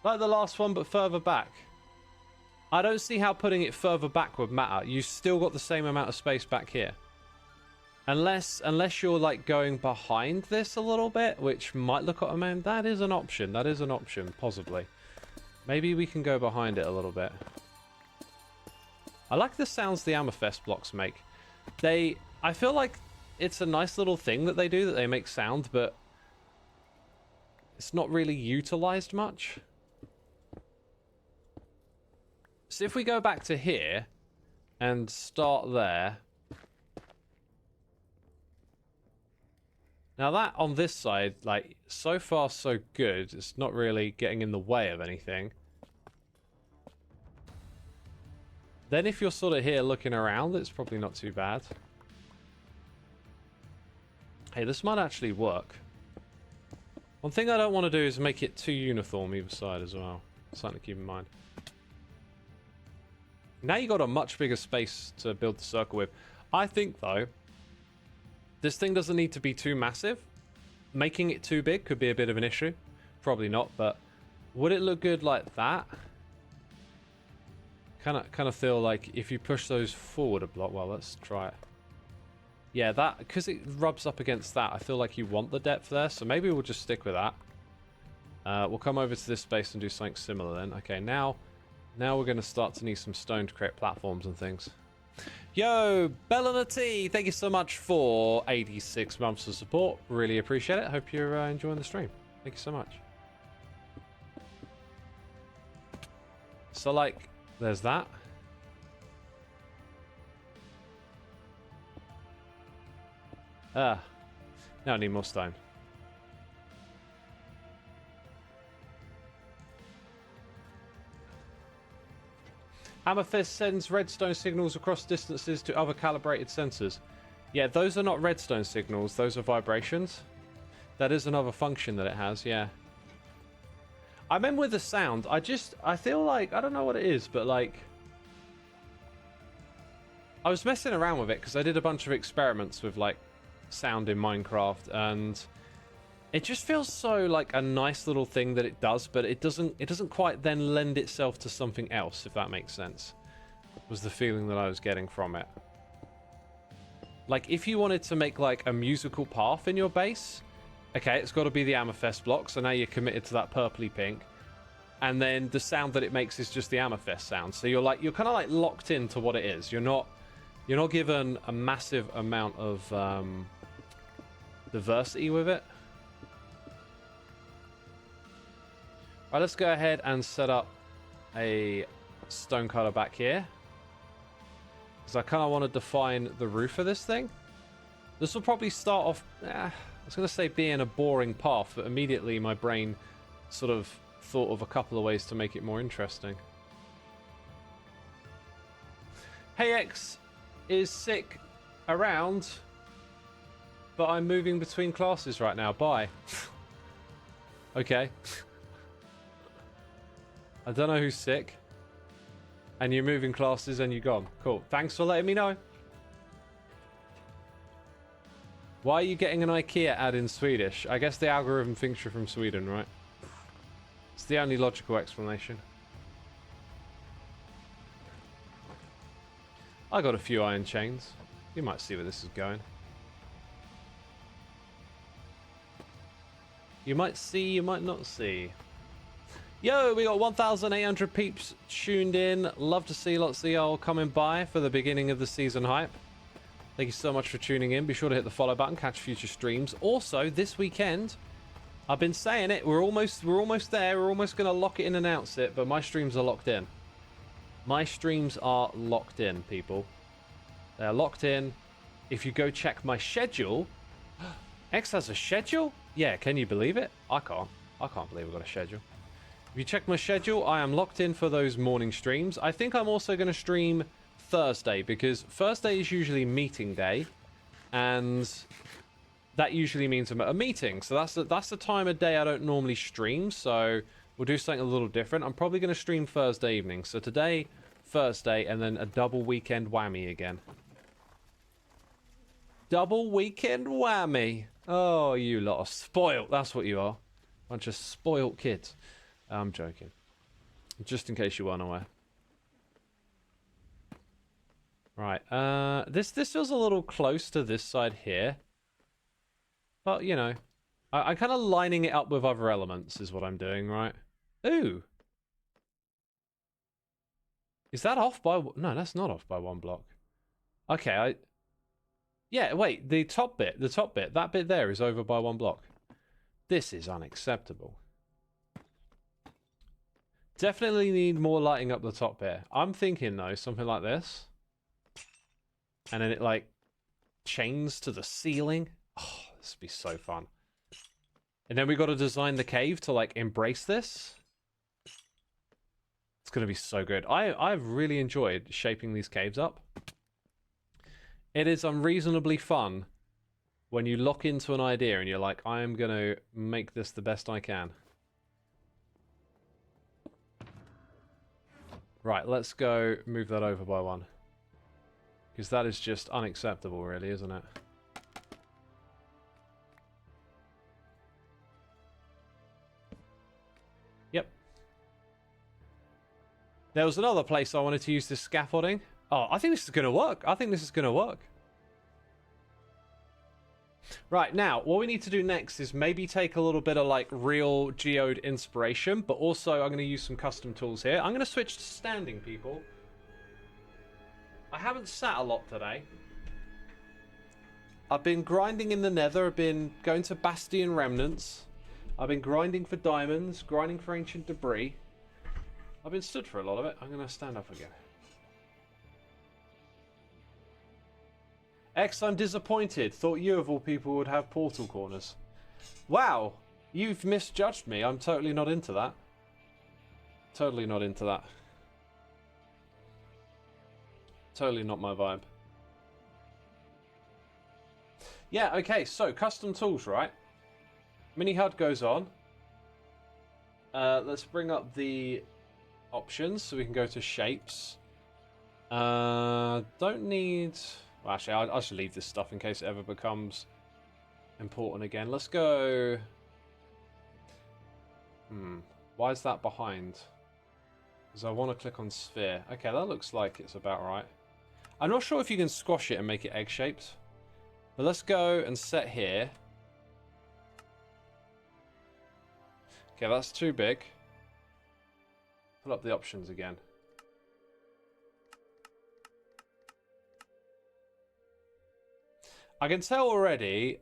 Like the last one, but further back. I don't see how putting it further back would matter. You still got the same amount of space back here. Unless you're like going behind this a little bit, which might look at a man. That is an option. That is an option, possibly. Maybe we can go behind it a little bit. I like the sounds the amethyst blocks make. I feel like it's a nice little thing that they do, that they make sound, but it's not really utilized much. So if we go back to here and start there. Now that on this side, like, so far so good. It's not really getting in the way of anything. Then if you're sort of here looking around, it's probably not too bad. Hey, this might actually work. One thing I don't want to do is make it too uniform either side as well. Something to keep in mind. Now you got a much bigger space to build the circle with. I think, though, this thing doesn't need to be too massive. Making it too big could be a bit of an issue. Probably not, but would it look good like that? Kind of feel like if you push those forward a block. Well, let's try it. Yeah, that, because it rubs up against that, I feel like you want the depth there, so maybe we'll just stick with that. We'll come over to this space and do something similar then. Okay, now we're going to start to need some stone to create platforms and things. Yo, Bella T, thank you so much for 86 months of support. Really appreciate it. Hope you're enjoying the stream. Thank you so much. So, like, there's that. Now I need more stone. Amethyst sends redstone signals across distances to other calibrated sensors. Yeah, those are not redstone signals, those are vibrations. That is another function that it has, yeah. I remember with the sound, I feel like, I don't know what it is, but like, I was messing around with it because I did a bunch of experiments with like sound in Minecraft, and it just feels so like a nice little thing that it does, but it doesn't quite then lend itself to something else, if that makes sense. Was the feeling that I was getting from it. Like if you wanted to make like a musical path in your base, okay, it's got to be the amethyst block, so now you're committed to that purpley pink, and then the sound that it makes is just the amethyst sound. So you're kind of like locked into what it is. You're not given a massive amount of diversity with it. Right, let's go ahead and set up a stone cutter back here, because I kind of want to define the roof of this thing. This will probably start off, I was going to say being a boring path, but immediately my brain sort of thought of a couple of ways to make it more interesting. Hey X is sick around, but I'm moving between classes right now. Bye. Okay. I don't know who's sick. And you're moving classes and you're gone. Cool. Thanks for letting me know. Why are you getting an IKEA ad in Swedish? I guess the algorithm thinks you're from Sweden, right? It's the only logical explanation. I got a few iron chains. You might see where this is going. You might see, you might not see. Yo, we got 1,800 peeps tuned in. Love to see lots of y'all coming by for the beginning of the season hype. Thank you so much for tuning in. Be sure to hit the follow button, catch future streams. Also, this weekend, I've been saying it, we're almost there. We're almost going to lock it in and announce it, but my streams are locked in. My streams are locked in, people. They're locked in. If you go check my schedule... X has a schedule? Yeah, can you believe it? I can't. I can't believe we've got a schedule. If you check my schedule, I am locked in for those morning streams. I think I'm also going to stream Thursday, because Thursday is usually meeting day, and that usually means I'm at a meeting. So that's the time of day I don't normally stream, so we'll do something a little different. I'm probably going to stream Thursday evening. So today, Thursday, and then a double weekend whammy again. Double weekend whammy. Oh, you lot are spoilt. That's what you are. Bunch of spoilt kids. I'm joking. Just in case you weren't aware. Right. This feels a little close to this side here. But, you know. I'm kind of lining it up with other elements is what I'm doing, right? Ooh. Is that off by... No, that's not off by 1 block. Okay, Yeah, wait, the top bit, that bit there is over by 1 block. This is unacceptable. Definitely need more lighting up the top bit. I'm thinking, though, something like this. And then it, like, chains to the ceiling. Oh, this would be so fun. And then we got to design the cave to, like, embrace this. It's going to be so good. I've really enjoyed shaping these caves up. It is unreasonably fun when you lock into an idea and you're like, I am going to make this the best I can. Right, let's go move that over by 1. Because that is just unacceptable, really, isn't it? Yep. There was another place I wanted to use this scaffolding. Oh, I think this is going to work. I think this is going to work. Right, now, what we need to do next is maybe take a little bit of, like, real Geode inspiration, but also I'm going to use some custom tools here. I'm going to switch to standing, people. I haven't sat a lot today. I've been grinding in the nether. I've been going to Bastion Remnants. I've been grinding for diamonds, grinding for ancient debris. I've been stood for a lot of it. I'm going to stand up again. X, I'm disappointed. Thought you, of all people, would have portal corners. Wow, you've misjudged me. I'm totally not into that. Totally not into that. Totally not my vibe. Yeah, okay, so custom tools, right? Mini HUD goes on. Let's bring up the options so we can go to shapes. Don't need... Well, actually, I should leave this stuff in case it ever becomes important again. Let's go... Why is that behind? Because I want to click on sphere. Okay, that looks like it's about right. I'm not sure if you can squash it and make it egg-shaped. But let's go and set here. Okay, that's too big. Pull up the options again. I can tell already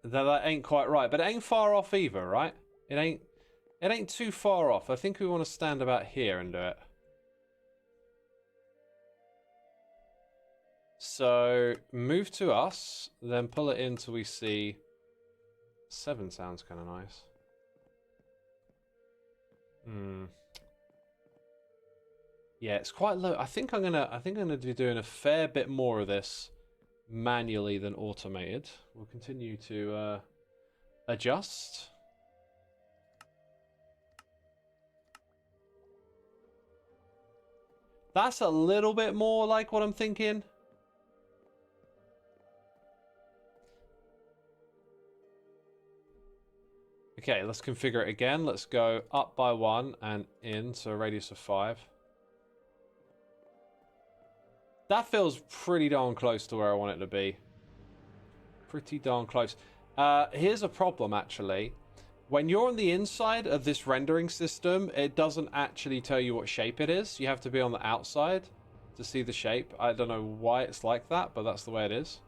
that ain't quite right, but it ain't far off either, right? It ain't too far off. I think we want to stand about here and do it. So move to us, then pull it in till we see 7 sounds kind of nice. Yeah, it's quite low. I think I'm gonna be doing a fair bit more of this manually than automated. We'll continue to adjust. That's a little bit more like what I'm thinking. Okay, let's configure it again. Let's go up by 1 and in, so a radius of 5. That feels pretty darn close to where I want it to be. Pretty darn close. Here's a problem, actually. When you're on the inside of this rendering system, it doesn't actually tell you what shape it is. You have to be on the outside to see the shape. I don't know why it's like that, but that's the way it is.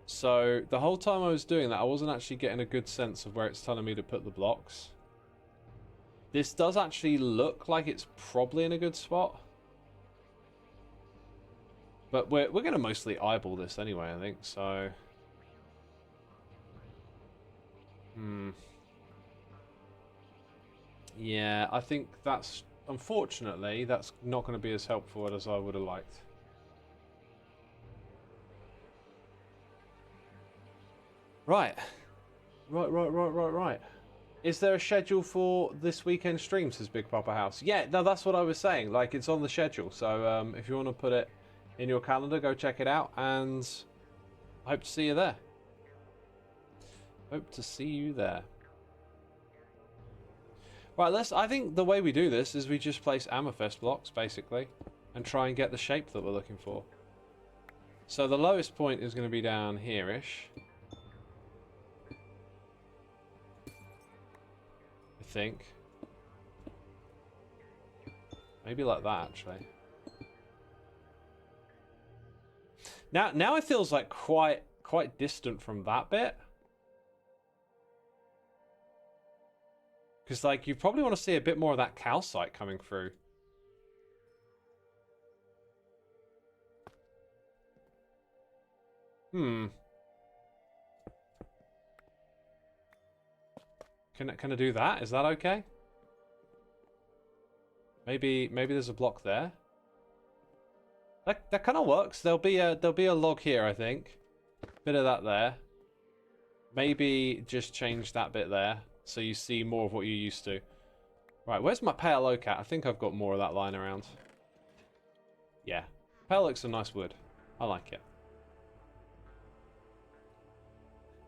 So the whole time I was doing that, I wasn't actually getting a good sense of where it's telling me to put the blocks. This does actually look like it's probably in a good spot. But we're going to mostly eyeball this anyway, I think, so... Yeah, I think that's, unfortunately, that's not going to be as helpful as I would have liked. Right. Right. Is there a schedule for this weekend stream, says Big Papa House? Yeah, no, that's what I was saying. Like, it's on the schedule. So if you want to put it in your calendar, go check it out. And I hope to see you there. Hope to see you there. Right, I think the way we do this is we just place amethyst blocks, basically, and try and get the shape that we're looking for. So the lowest point is going to be down here-ish. I think. Maybe like that, actually. Now it feels like quite distant from that bit. Because, like, you probably want to see a bit more of that calcite coming through. Can I do that? Is that okay? Maybe there's a block there. That kind of works. There'll be a log here, I think. Bit of that there. Maybe just change that bit there so you see more of what you're used to. Right, where's my pale oak at? I think I've got more of that lying around. Yeah, pale oak's a nice wood. I like it.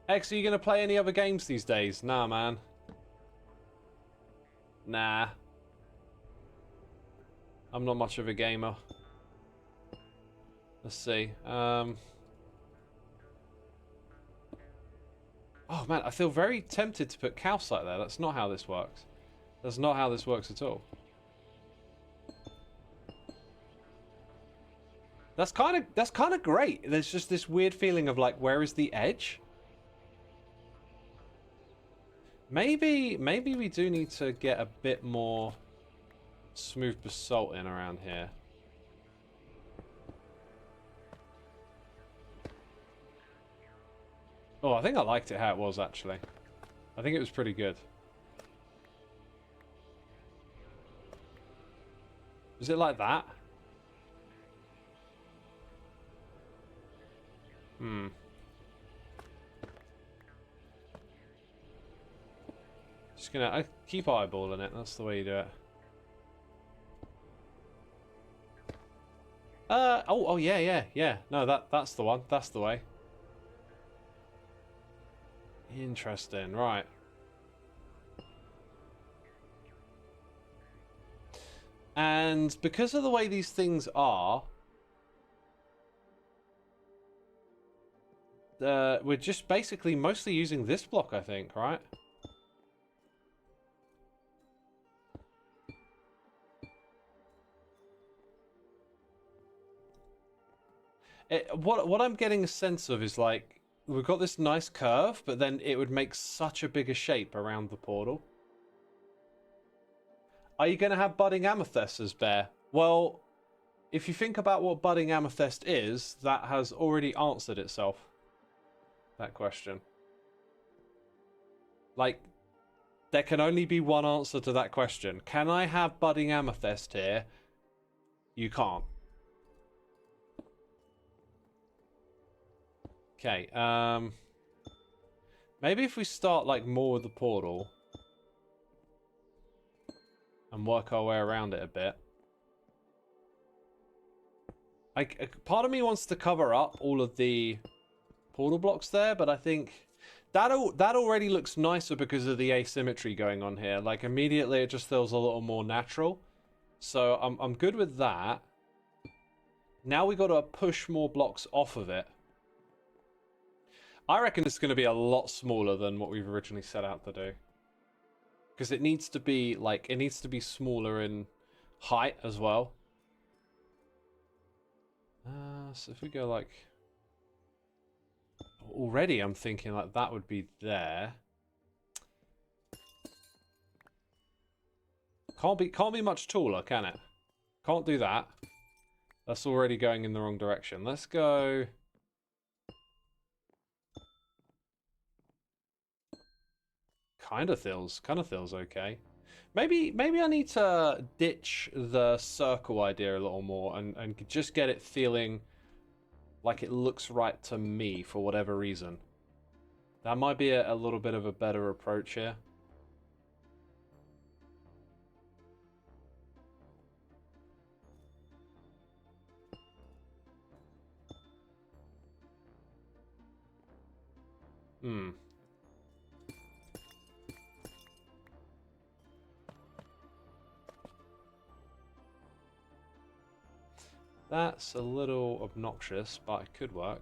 X, are you gonna play any other games these days? Nah, man. Nah. I'm not much of a gamer. Let's see. Oh man, I feel very tempted to put calcite there. That's not how this works. That's not how this works at all. That's kind of great. There's just this weird feeling of like, where is the edge? Maybe we do need to get a bit more smooth basalt in around here. Oh, I think I liked it how it was, actually. I think it was pretty good. Is it like that? Just gonna keep eyeballing it. That's the way you do it. Oh yeah. No, that's the one. That's the way. Interesting, right. And because of the way these things are, we're just basically mostly using this block, I think, right? What I'm getting a sense of is like, we've got this nice curve, but then it would make such a bigger shape around the portal. Are you going to have budding amethyst as bear? Well, if you think about what budding amethyst is, that has already answered itself. That question. Like, there can only be one answer to that question. Can I have budding amethyst here? You can't. Okay, maybe if we start like more with the portal and work our way around it a bit. Like, part of me wants to cover up all of the portal blocks there, but I think that already looks nicer because of the asymmetry going on here. Like, immediately it just feels a little more natural. So I'm good with that. Now we got to push more blocks off of it. I reckon it's going to be a lot smaller than what we've originally set out to do. Because it needs to be, like, it needs to be smaller in height as well. So if we go, like... Already I'm thinking, like, that would be there. Can't be much taller, can it? Can't do that. That's already going in the wrong direction. Let's go... Kind of feels okay. Maybe I need to ditch the circle idea a little more and just get it feeling like it looks right to me for whatever reason. That might be a little bit of a better approach here. Hmm. That's a little obnoxious, but it could work.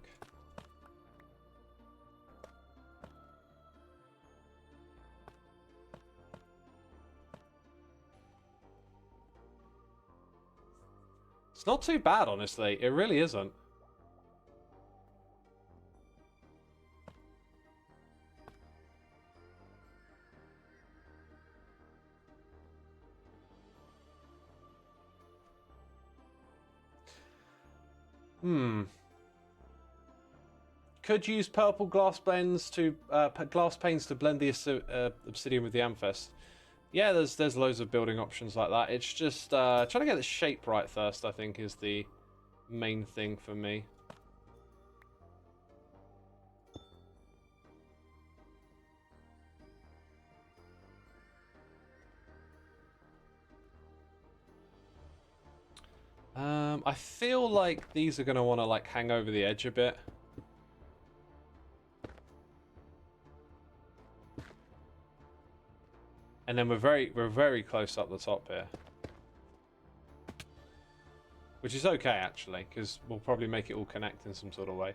It's not too bad, honestly. It really isn't. Could use purple glass panes to blend the obsidian with the amethyst. Yeah, there's loads of building options like that. It's just trying to get the shape right first, I think, is the main thing for me. I feel like these are going to want to like hang over the edge a bit. And then we're very close up the top here. Which is okay, actually, because we'll probably make it all connect in some sort of way.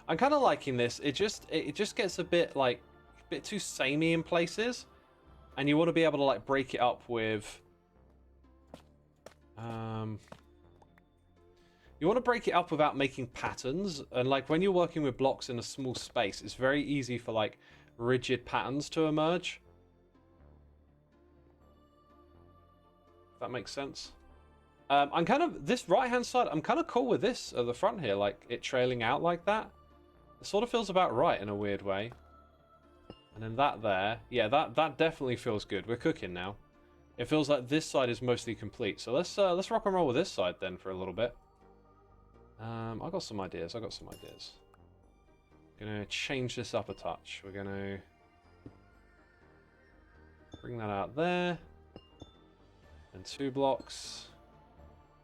I'm kind of liking this. It just gets a bit too samey in places, and you want to be able to like break it up with. You want to break it up without making patterns, and like when you're working with blocks in a small space, it's very easy for like rigid patterns to emerge. If that makes sense. I'm kind of this right hand side. I'm kind of cool with this at the front here, like it trailing out like that. It sort of feels about right in a weird way. And then that there, yeah, that definitely feels good. We're cooking now. It feels like this side is mostly complete. So let's rock and roll with this side then for a little bit. I got some ideas. Gonna change this up a touch. We're gonna bring that out there. And 2 blocks.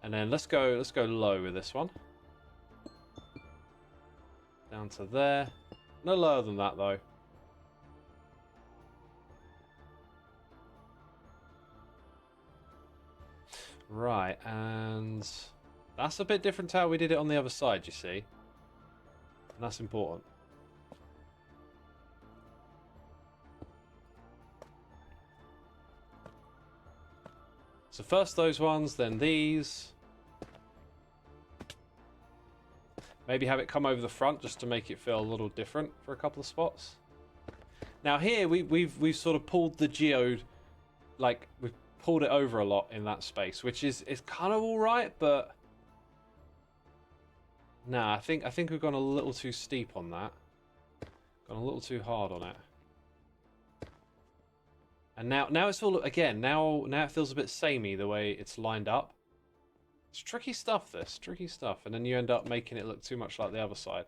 And then let's go low with this one. Down to there. No lower than that though. Right, and that's a bit different to how we did it on the other side, you see. And that's important. So first those ones, then these. Maybe have it come over the front just to make it feel a little different for a couple of spots. Now here we've sort of pulled the geode, like we've pulled it over a lot in that space, which is kind of all right, but nah, I think we've gone a little too steep on that. Gone a little too hard on it. And now it's all again. Now it feels a bit samey the way it's lined up. It's tricky stuff. This tricky stuff, and then you end up making it look too much like the other side.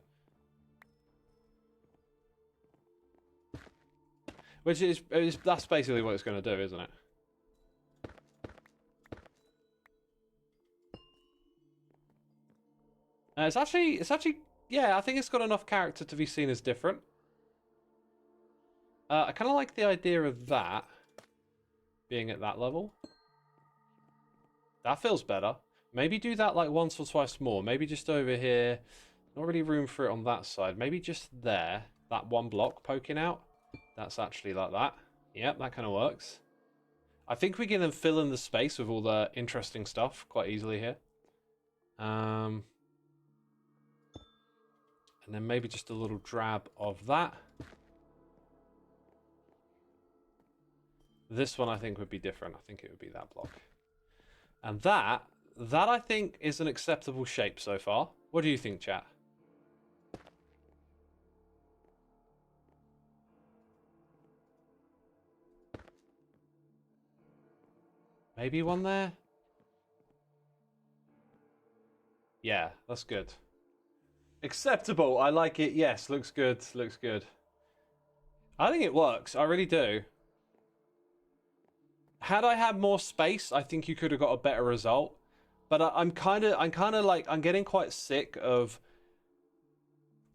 Which is that's basically what it's going to do, isn't it? It's actually yeah. I think it's got enough character to be seen as different. I kind of like the idea of that being at that level. That feels better. Maybe do that like once or twice more. Maybe just over here. Not really room for it on that side. Maybe just there. That one block poking out. That's actually like that. Yep, that kind of works. I think we can then fill in the space with all the interesting stuff quite easily here. And then maybe just a little drab of that. This one I think would be different. I think it would be that block. And that I think is an acceptable shape so far. What do you think, chat? Maybe one there? Yeah, that's good. Acceptable. I like it. Yes, looks good. Looks good. I think it works. I really do. Had I had more space, I think you could have got a better result. But I'm kind of like, I'm getting quite sick of,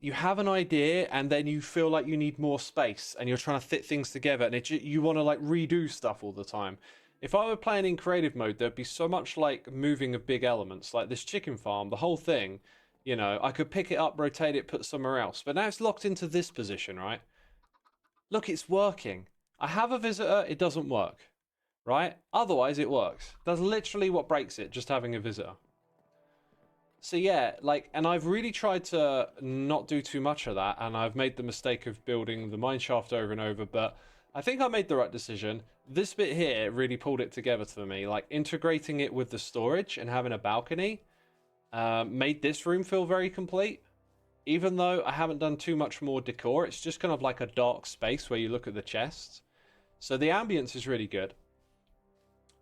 you have an idea and then you feel like you need more space and you're trying to fit things together and you want to like redo stuff all the time. If I were playing in creative mode, there'd be so much like moving of big elements, like this chicken farm, the whole thing, you know, I could pick it up, rotate it, put somewhere else. But now it's locked into this position, right? Look, it's working. I have a visitor, it doesn't work, right? Otherwise it works. That's literally what breaks it, just having a visitor. So yeah, like, and I've really tried to not do too much of that, and I've made the mistake of building the mineshaft over and over, but I think I made the right decision. This bit here really pulled it together for me, like integrating it with the storage and having a balcony made this room feel very complete. Even though I haven't done too much more decor, it's just kind of like a dark space where you look at the chests. So the ambience is really good.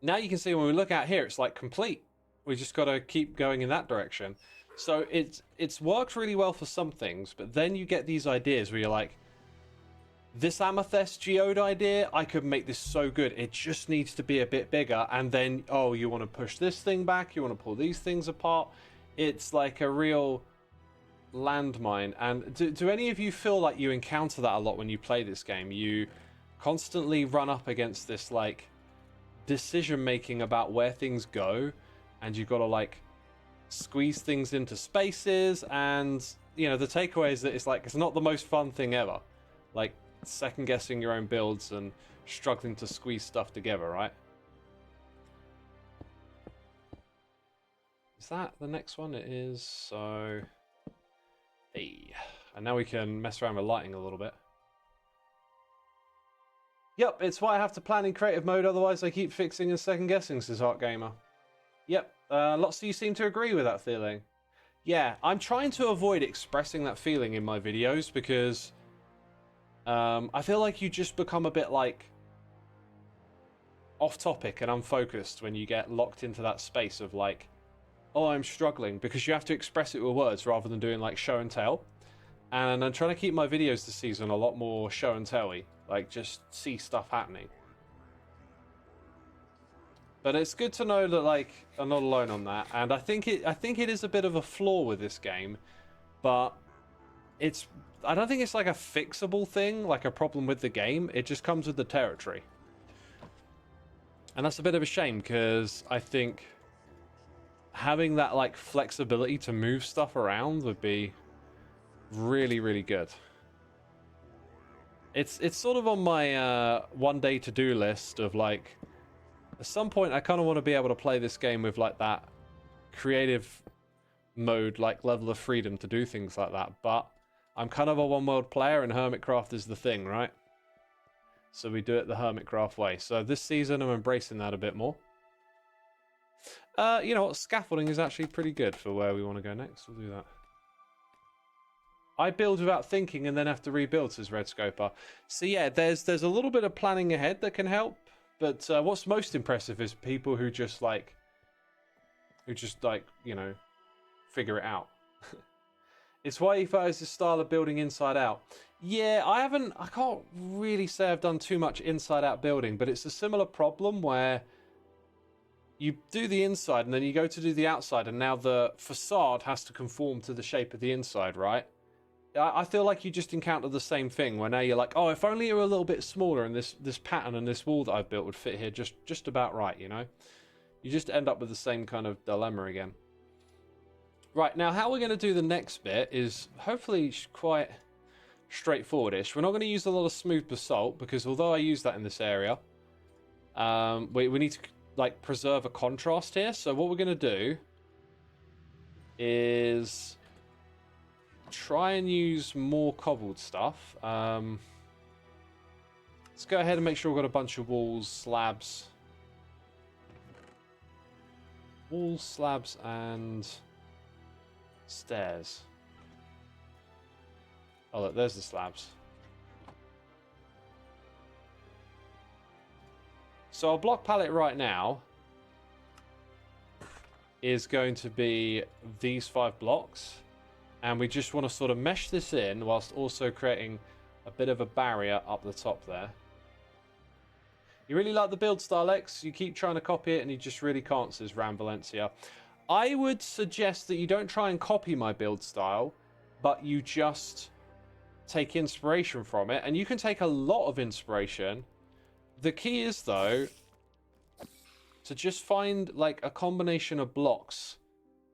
Now you can see when we look out here, it's like complete. We just got to keep going in that direction. So it's worked really well for some things, but then you get these ideas where you're like, this amethyst geode idea, I could make this so good. It just needs to be a bit bigger. And then, oh, you want to push this thing back. You want to pull these things apart. It's like a real landmine. And do any of you feel like you encounter that a lot when you play this game? You constantly run up against this like decision making about where things go, and you've got to like squeeze things into spaces, and you know the takeaway is that it's like it's not the most fun thing ever, like second guessing your own builds and struggling to squeeze stuff together, right? Is that the next one? It is. So hey, and now we can mess around with lighting a little bit. Yep, it's why I have to plan in creative mode, otherwise I keep fixing and second guessing, says Art Gamer. Yep, lots of you seem to agree with that feeling. Yeah, I'm trying to avoid expressing that feeling in my videos because I feel like you just become a bit like off topic and unfocused when you get locked into that space of like, oh, I'm struggling, because you have to express it with words rather than doing like show and tell. And I'm trying to keep my videos this season a lot more show and tell-y, like just see stuff happening. But it's good to know that like I'm not alone on that, and I think it is a bit of a flaw with this game, but I don't think it's like a fixable thing, like a problem with the game. It just comes with the territory, and that's a bit of a shame because I think having that like flexibility to move stuff around would be really, really good. It's sort of on my one day to-do list of like, at some point I kind of want to be able to play this game with like that creative mode, like level of freedom to do things like that. But I'm kind of a one world player and Hermitcraft is the thing, right? So we do it the Hermitcraft way. So this season I'm embracing that a bit more. You know what? Scaffolding is actually pretty good for where we want to go next. We'll do that. I build without thinking and then have to rebuild, says Red Scoper. So yeah, there's a little bit of planning ahead that can help. But what's most impressive is people who just like, you know, figure it out. It's why he follows this style of building inside out. Yeah, I can't really say I've done too much inside out building, but it's a similar problem where you do the inside and then you go to do the outside, and now the facade has to conform to the shape of the inside, right? I feel like you just encounter the same thing where now you're like, oh, if only it were a little bit smaller and this pattern and this wall that I've built would fit here just about right, you know? You just end up with the same kind of dilemma again. Right, now how we're going to do the next bit is hopefully quite straightforward-ish. We're not going to use a lot of smooth basalt because although I use that in this area, we need to like preserve a contrast here. So what we're going to do is try and use more cobbled stuff. Let's go ahead and make sure we've got a bunch of walls, slabs. Walls, slabs, and stairs. Oh, look, there's the slabs. So I'll block pallet right now. is going to be these 5 blocks. And we just want to sort of mesh this in whilst also creating a bit of a barrier up the top there. You really like the build style, X? You keep trying to copy it and you just really can't, says Ram Valencia. I would suggest that you don't try and copy my build style, but you just take inspiration from it. And you can take a lot of inspiration. The key is, though, to just find like a combination of blocks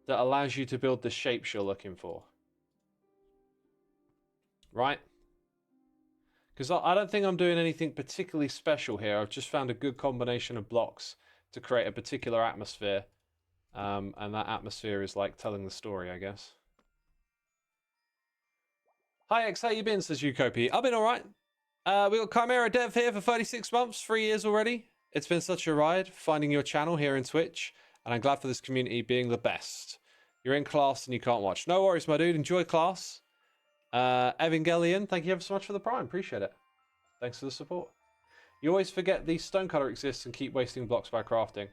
that allows you to build the shapes you're looking for. Right? Because I don't think I'm doing anything particularly special here. I've just found a good combination of blocks to create a particular atmosphere. And that atmosphere is like telling the story, I guess. Hi X, how you been, says Ukopi. I've been alright. We got Chimera Dev here for 36 months, 3 years already. It's been such a ride finding your channel here in Twitch. And I'm glad for this community being the best. You're in class and you can't watch. No worries, my dude. Enjoy class. Evangelion, thank you ever so much for the prime. Appreciate it. Thanks for the support. You always forget the stonecutter exists and keep wasting blocks by crafting.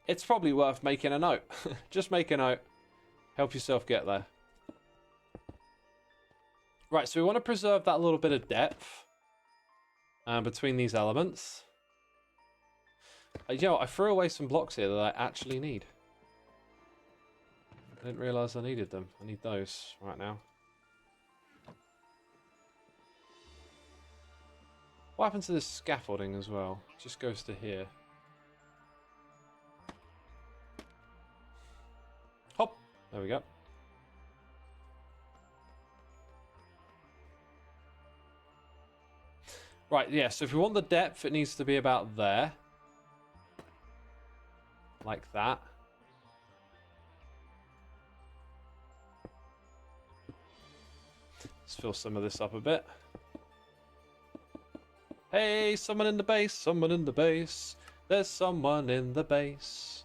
It's probably worth making a note. Just make a note. Help yourself get there. Right, so we want to preserve that little bit of depth between these elements. I threw away some blocks here that I actually need. I didn't realise I needed them. I need those right now. What happened to this scaffolding as well? It just goes to here. Hop! There we go. Right, yeah, so if we want the depth, it needs to be about there. Like that. Let's fill some of this up a bit. Hey, someone in the base, someone in the base. There's someone in the base.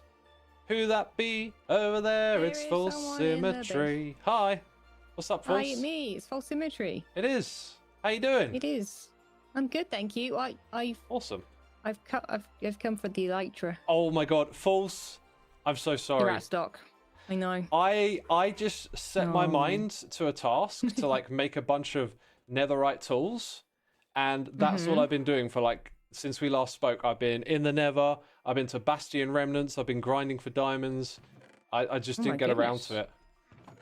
Who that be? Over there, it's FalseSymmetry. Hi. What's up, False? Hi, me. It's FalseSymmetry. It is. How you doing? It is. I'm good, thank you. Awesome. I've come for the Elytra. Oh my god, False. I'm so sorry. You're out of stock. I know. I just set my mind to a task to like make a bunch of netherite tools. And that's all I've been doing for like, since we last spoke. I've been in the nether, I've been to Bastion Remnants, I've been grinding for diamonds. I just didn't get around to it.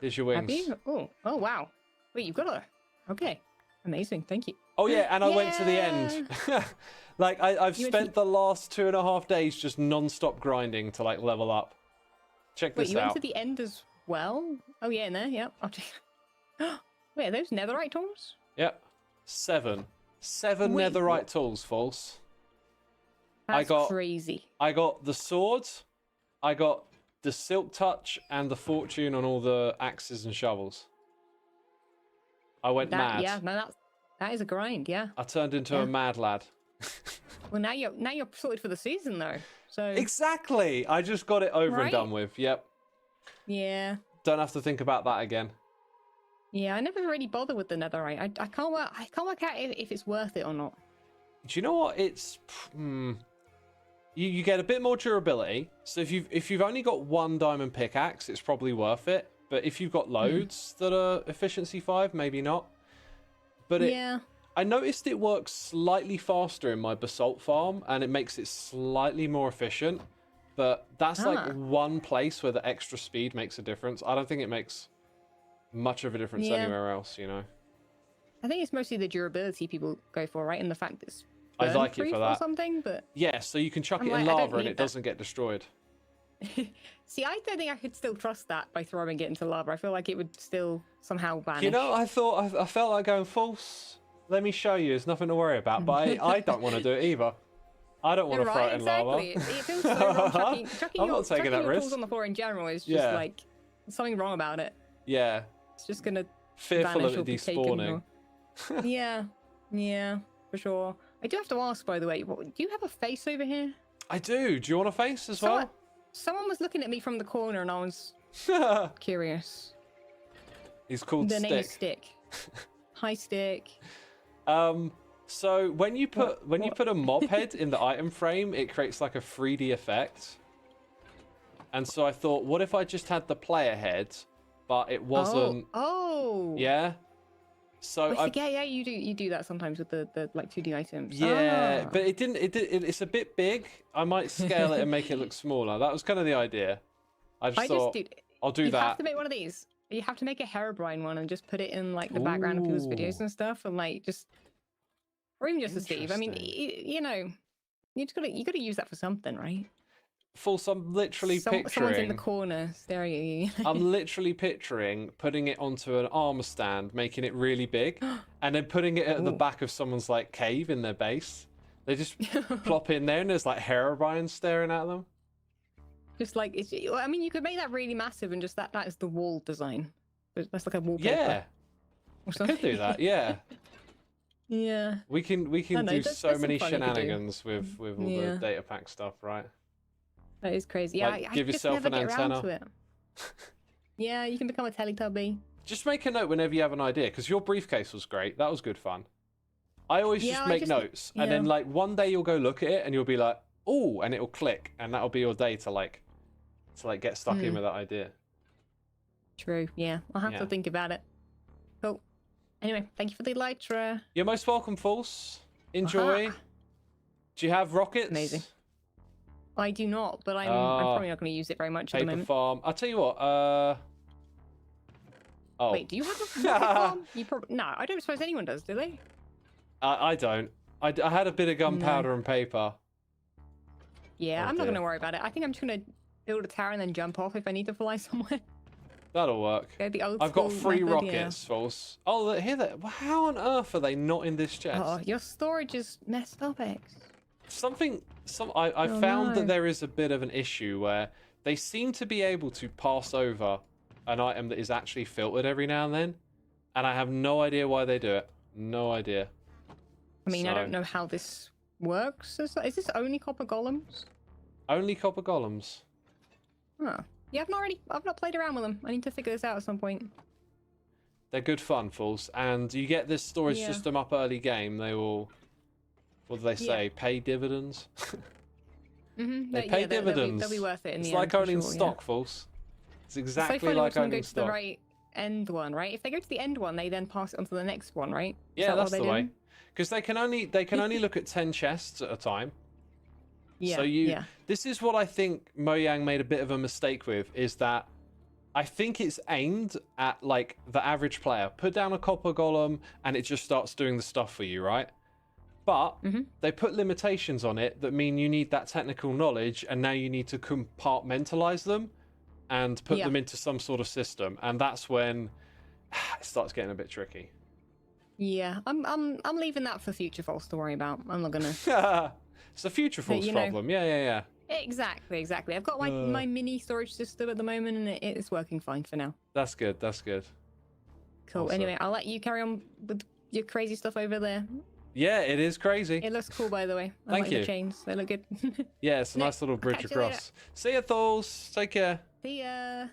Here's your wings. Have you? Oh wow. Wait, you've got a... Okay. Amazing, thank you. Oh yeah, and I went to the end. Like, I've spent the last 2.5 days just non-stop grinding to like level up. Check this out. Wait, you went to the end as well? Oh yeah, in there, yep. Wait, are those netherite tools? Yep. 7 netherite tools, False. That's crazy. I got the sword, I got the silk touch, and the fortune on all the axes and shovels. I went mad. Yeah, no, that is a grind, yeah. I turned into a mad lad. Well, now you're sorted for the season, though. So exactly. I just got it over and done with. Yep. Yeah. Don't have to think about that again. Yeah, I never really bother with the netherite. I can't work out if it's worth it or not. Do you know what? It's you get a bit more durability. So if you've only got 1 diamond pickaxe, it's probably worth it. But if you've got loads that are efficiency 5, maybe not. But I noticed it works slightly faster in my basalt farm, and it makes it slightly more efficient. But that's like one place where the extra speed makes a difference. I don't think it makes much of a difference anywhere else, you know. I think it's mostly the durability people go for, right? And the fact that it's I like it for that. Or something, but yeah, so you can chuck it in lava and it doesn't get destroyed. See, I don't think I could still trust that by throwing it into lava. I feel like it would still somehow vanish. You know, I felt like going False. Let me show you. There's nothing to worry about. But I don't want to do it either. I don't want to throw it in lava. It feels so wrong. I'm not taking that risk. Tools on the floor in general is just like there's something wrong about it. Yeah. It's just gonna fearful of it despawning. Yeah, for sure. I do have to ask, by the way, do you have a face over here? I do. Do you want a face as well? Someone was looking at me from the corner, and I was curious. He's called Stick. The name is Stick. Hi, Stick. So when you put a mob head in the item frame, it creates like a 3D effect. And so I thought, what if I just had the player head, but it wasn't... Oh. Yeah? So I forget, yeah, you do that sometimes with the like 2D items. Yeah, Ah. but it's a bit big. I might scale it and make it look smaller. That was kind of the idea. I just thought, I'll do you that. You have to make one of these. You have to make a Herobrine one and just put it in like the background of people's videos and stuff, and like just, or even just a Steve. I mean, you know, you gotta use that for something, right? False. I'm literally picturing. Someone's in the corner staring at you. I'm literally picturing putting it onto an armor stand, making it really big, and then putting it at the back of someone's like cave in their base. They just plop in there, and there's like Herobrine staring at them. Just like I mean, you could make that really massive, and just that is the wall design. That's like a wallpaper. Yeah, I could do that. Yeah. Yeah. We can do so many shenanigans with all the data pack stuff, right? That is crazy. Yeah, like, I give just yourself never an get antenna. around to it. Yeah, you can become a Teletubby. Just make a note whenever you have an idea, because your briefcase was great. That was good fun. I always just make notes, and then like one day you'll go look at it, and you'll be like, "Oh," and it'll click, and that'll be your day to like get stuck in with that idea. True. Yeah, I'll have to think about it. Cool. Anyway, thank you for the elytra. You're most welcome, False. Enjoy. Do you have rockets? Amazing. I do not, but I'm probably not going to use it very much at the moment. Paper farm. I'll tell you what. Oh. Wait, do you have a rocket farm? You probably no. I don't suppose anyone does, do they? I don't. I had a bit of gunpowder and paper. Yeah, I'm not going to worry about it. I think I'm just going to build a tower and then jump off if I need to fly somewhere. That'll work. I've got 3 rockets, False. Oh, hear that? How on earth are they not in this chest? Oh, your storage is messed up, X. I found that there is a bit of an issue where they seem to be able to pass over an item that is actually filtered every now and then, and I have no idea why they do it. No idea. I mean, I don't know how this works. Is this only copper golems? Only copper golems. Huh. Yeah, I've not played around with them. I need to figure this out at some point. They're good fun, False, and you get this storage system up early game. They will, what do they say? Pay dividends. They pay dividends. They'll be worth it in the end. It's like owning stock, False. It's exactly like owning stock. Go to the right end one, right? If they go to the end one, they then pass it on to the next one, right? Yeah, that's the way. Because they can only look at 10 chests at a time. Yeah. So this is what I think Mojang made a bit of a mistake with, is that I think it's aimed at like the average player. Put down a copper golem and it just starts doing the stuff for you, right? But they put limitations on it that mean you need that technical knowledge, and now you need to compartmentalize them and put them into some sort of system, and that's when it starts getting a bit tricky. Yeah, I'm leaving that for future False to worry about. I'm not gonna. It's a future False problem. Yeah. Exactly. I've got my mini storage system at the moment, and it's working fine for now. That's good. Cool. Awesome. Anyway, I'll let you carry on with your crazy stuff over there. Yeah, it is crazy. It looks cool, by the way. I like the chains. They look good. Yeah, it's a nice little bridge across. See ya, Thalls. Take care. See ya.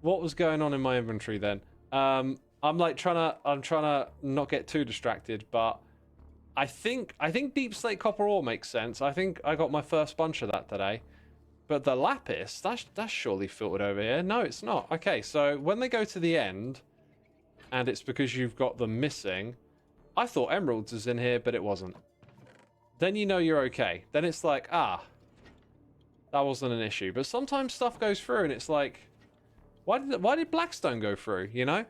What was going on in my inventory then? I'm trying to not get too distracted, but I think deep slate copper ore makes sense. I think I got my first bunch of that today. But the lapis, that's surely filtered over here. No, it's not. Okay, so when they go to the end, and it's because you've got them missing, I thought emeralds was in here, but it wasn't. Then you know you're okay. Then it's like, that wasn't an issue. But sometimes stuff goes through, and it's like, why did Blackstone go through, you know?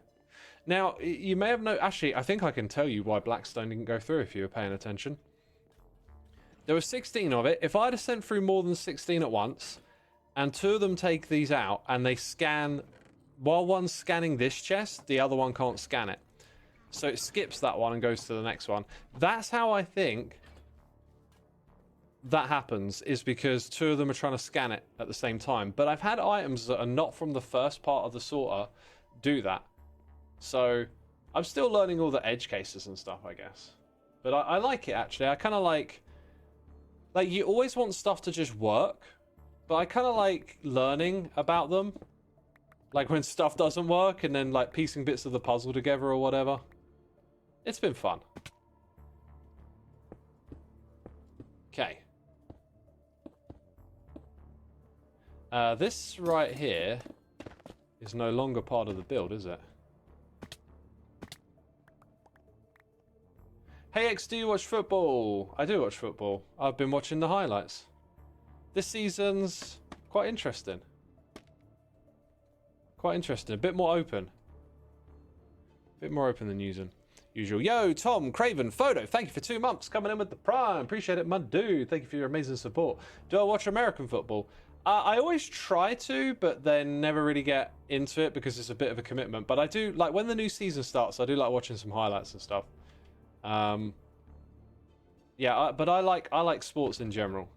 Now, you may have actually, I think I can tell you why Blackstone didn't go through if you were paying attention. There were 16 of it. If I'd have sent through more than 16 at once, and 2 of them take these out, and they scan, while one's scanning this chest, the other one can't scan it. So it skips that one and goes to the next one. That's how I think that happens, is because 2 of them are trying to scan it at the same time. But I've had items that are not from the first part of the sorter do that. So I'm still learning all the edge cases and stuff, I guess. But I like it, actually. I kind of like you always want stuff to just work, but I kind of like learning about them. Like when stuff doesn't work and then like piecing bits of the puzzle together or whatever. It's been fun. Okay. This right here is no longer part of the build, is it? Hey X, do you watch football? I do watch football. I've been watching the highlights. This season's quite interesting. Quite interesting. A bit more open. A bit more open than usual. Yo, Tom, Craven, Photo, thank you for 2 months coming in with the Prime. Appreciate it, my dude. Thank you for your amazing support. Do I watch American football? I always try to, but then never really get into it because it's a bit of a commitment. But I do, like, when the new season starts, I do like watching some highlights and stuff. Yeah, but I like sports in general.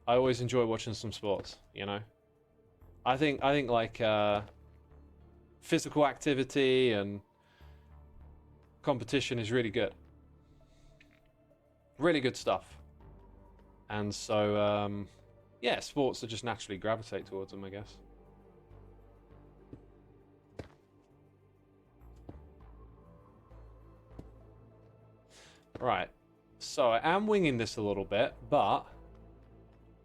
I always enjoy watching some sports, you know. I think like physical activity and competition is really good. Really good stuff. And so yeah, sports that just naturally gravitate towards them, I guess. Right. So I am winging this a little bit, but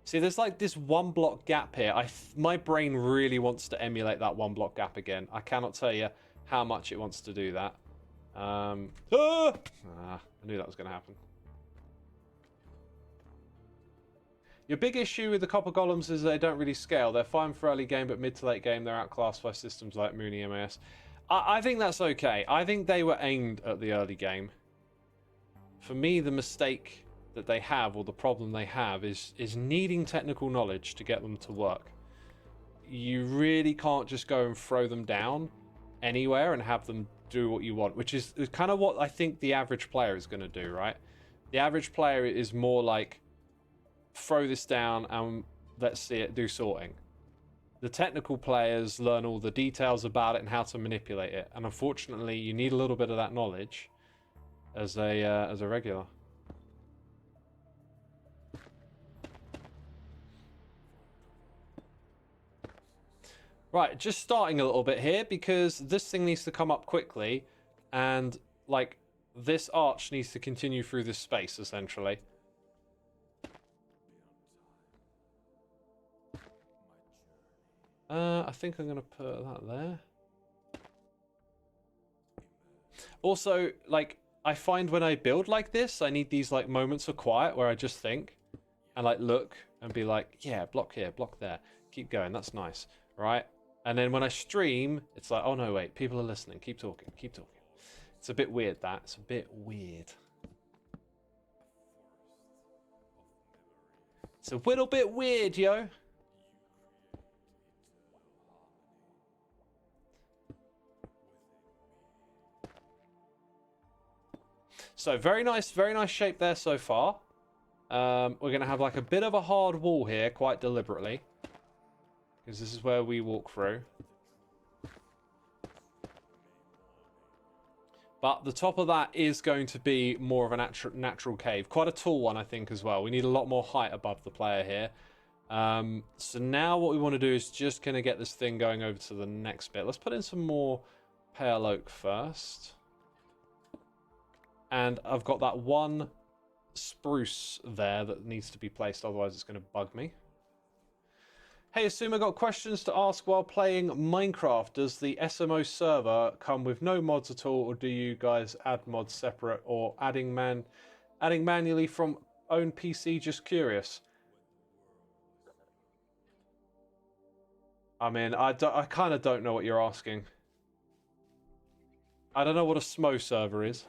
see, there's like this 1 block gap here. My brain really wants to emulate that 1 block gap again. I cannot tell you how much it wants to do that. I knew that was going to happen. Your big issue with the copper golems is they don't really scale. They're fine for early game, but mid to late game, they're outclassed by systems like Mooney MAS. I think that's okay. I think they were aimed at the early game. For me, the mistake that they have, or the problem they have, is needing technical knowledge to get them to work. You really can't just go and throw them down anywhere and have them do what you want, which is kind of what I think the average player is going to do, right? The average player is more like, throw this down and let's see it do sorting. The technical players learn all the details about it and how to manipulate it, and unfortunately you need a little bit of that knowledge as a regular. Right, just starting a little bit here because this thing needs to come up quickly, and like this arch needs to continue through this space essentially. I think I'm gonna put that there. Also, like, I find when I build like this, I need these like moments of quiet where I just think and like look and be like, yeah, block here, block there, keep going, that's nice, right? And then when I stream, it's like, oh no, wait, people are listening, keep talking, keep talking. It's a bit weird, that. It's a bit weird. It's a little bit weird, yo. So very nice shape there so far. We're going to have like a bit of a hard wall here, quite deliberately. Because this is where we walk through. But the top of that is going to be more of a natural cave. Quite a tall one, I think, as well. We need a lot more height above the player here. So now what we want to do is just going to get this thing going over to the next bit. Let's put in some more pale oak first. And I've got that one spruce there that needs to be placed, otherwise it's going to bug me. Hey, Xisuma, got questions to ask while playing Minecraft. Does the SMO server come with no mods at all, or do you guys add mods separate, or adding manually from own PC? Just curious. I mean, I kind of don't know what you're asking. I don't know what a SMO server is.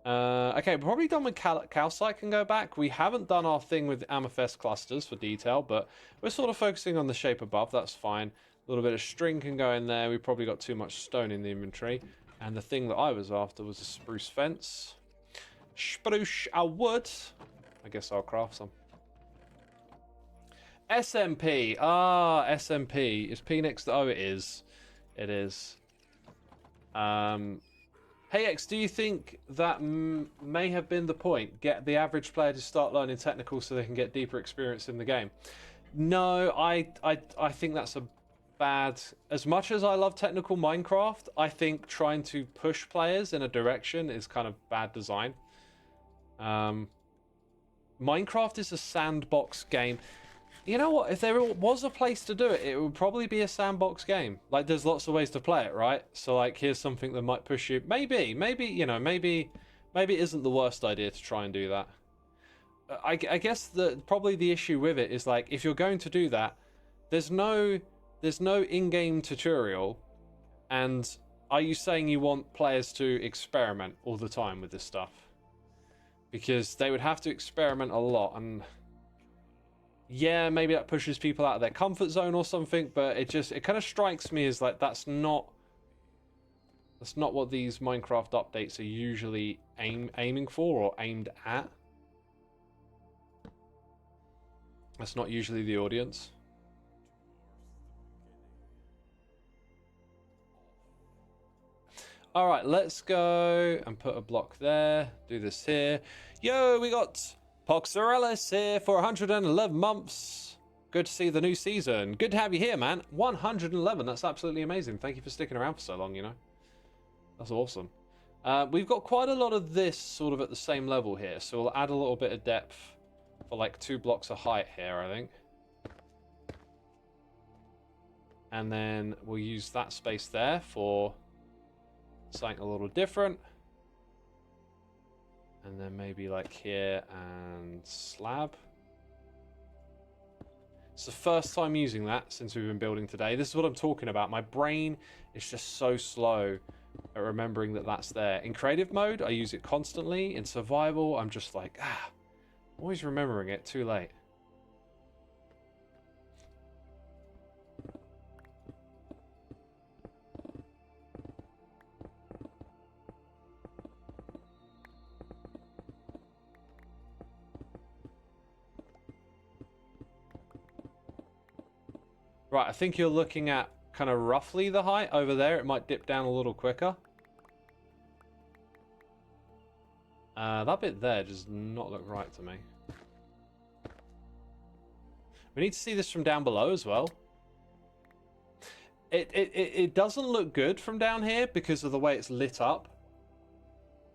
Okay, we're probably done with calcite can go back. We haven't done our thing with amethyst clusters for detail, but we're sort of focusing on the shape above. That's fine. A little bit of string can go in there. We probably got too much stone in the inventory. And the thing that I was after was a spruce fence. Spruce wood. I guess I'll craft some. SMP. Ah, SMP. Is P next to... Oh, it is. It is. Hey X, do you think that may have been the point? Get the average player to start learning technical so they can get deeper experience in the game? No, I think that's a bad... As much as I love technical Minecraft, I think trying to push players in a direction is kind of bad design. Minecraft is a sandbox game. You know what? If there was a place to do it, it would probably be a sandbox game. Like, there's lots of ways to play it, right? So, like, here's something that might push you. Maybe, you know, maybe it isn't the worst idea to try and do that. I guess probably the issue with it is, like, if you're going to do that, there's no in-game tutorial, and are you saying you want players to experiment all the time with this stuff? Because they would have to experiment a lot, and yeah, maybe that pushes people out of their comfort zone or something, but it kind of strikes me as like that's not what these Minecraft updates are usually aiming for or aimed at. That's not usually the audience. All right, let's go and put a block there. Do this here. Yo, we got Poxorellis here for 111 months. Good to see the new season. Good to have you here, man. 111, that's absolutely amazing. Thank you for sticking around for so long, you know. That's awesome. We've got quite a lot of this sort of at the same level here, so we'll add a little bit of depth for like 2 blocks of height here, I think. And then we'll use that space there for something a little different. And then maybe like here and slab. It's the first time using that since we've been building today. This is what I'm talking about. My brain is just so slow at remembering that that's there. In creative mode, I use it constantly. In survival, I'm just like, always remembering it too late. Right, I think you're looking at kind of roughly the height over there. It might dip down a little quicker. That bit there does not look right to me. We need to see this from down below as well. It doesn't look good from down here because of the way it's lit up.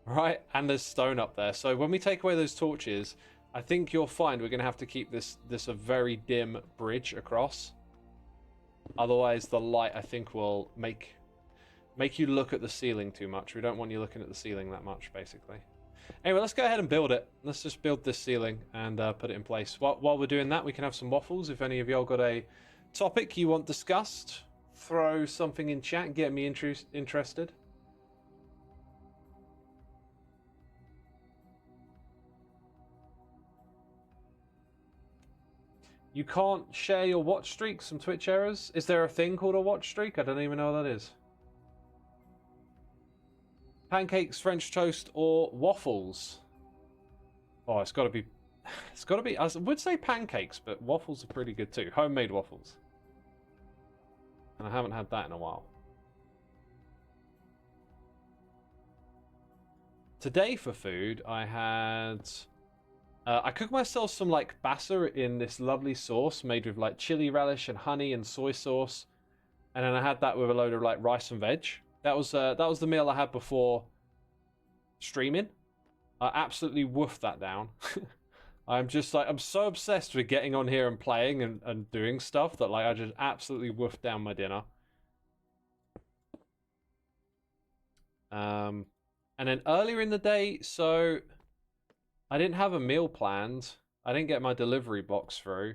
Right, and there's stone up there. So when we take away those torches, I think you'll find we're going to have to keep this a very dim bridge across. Otherwise, the light, I think, will make you look at the ceiling too much. We don't want you looking at the ceiling that much, basically. Anyway, let's go ahead and build it. Let's just build this ceiling and put it in place. While we're doing that, we can have some waffles. If any of y'all got a topic you want discussed, throw something in chat and get me interested. You can't share your watch streaks, some Twitch errors. Is there a thing called a watch streak? I don't even know what that is. Pancakes, French toast, or waffles? Oh, it's got to be... It's got to be... I would say pancakes, but waffles are pretty good too. Homemade waffles. And I haven't had that in a while. Today for food, I had... I cooked myself some like basa in this lovely sauce made with like chili relish and honey and soy sauce, and then I had that with a load of like rice and veg. That was the meal I had before streaming. I absolutely woofed that down. I'm so obsessed with getting on here and playing and doing stuff that like I just absolutely woofed down my dinner. And then earlier in the day, so I didn't have a meal planned. I didn't get my delivery box through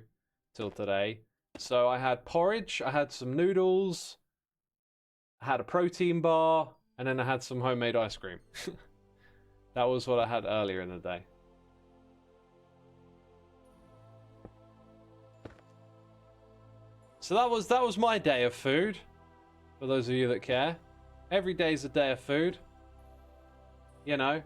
till today. So I had porridge, I had some noodles, I had a protein bar, and then I had some homemade ice cream. That was what I had earlier in the day. So that was my day of food. For those of you that care. Every day is a day of food. You know.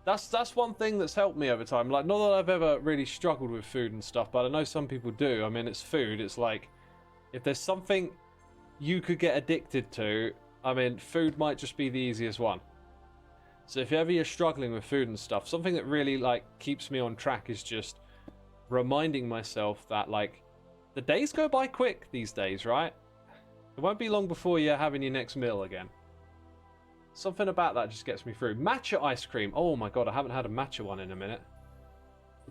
That's one thing that's helped me over time. Like, not that I've ever really struggled with food and stuff, but I know some people do. I mean, it's food. It's like, if there's something you could get addicted to, I mean, food might just be the easiest one. So if ever you're struggling with food and stuff, something that really, like, keeps me on track is just reminding myself that, like, the days go by quick these days, right? It won't be long before you're having your next meal again. Something about that just gets me through. Matcha ice cream. Oh my god, I haven't had a matcha one in a minute.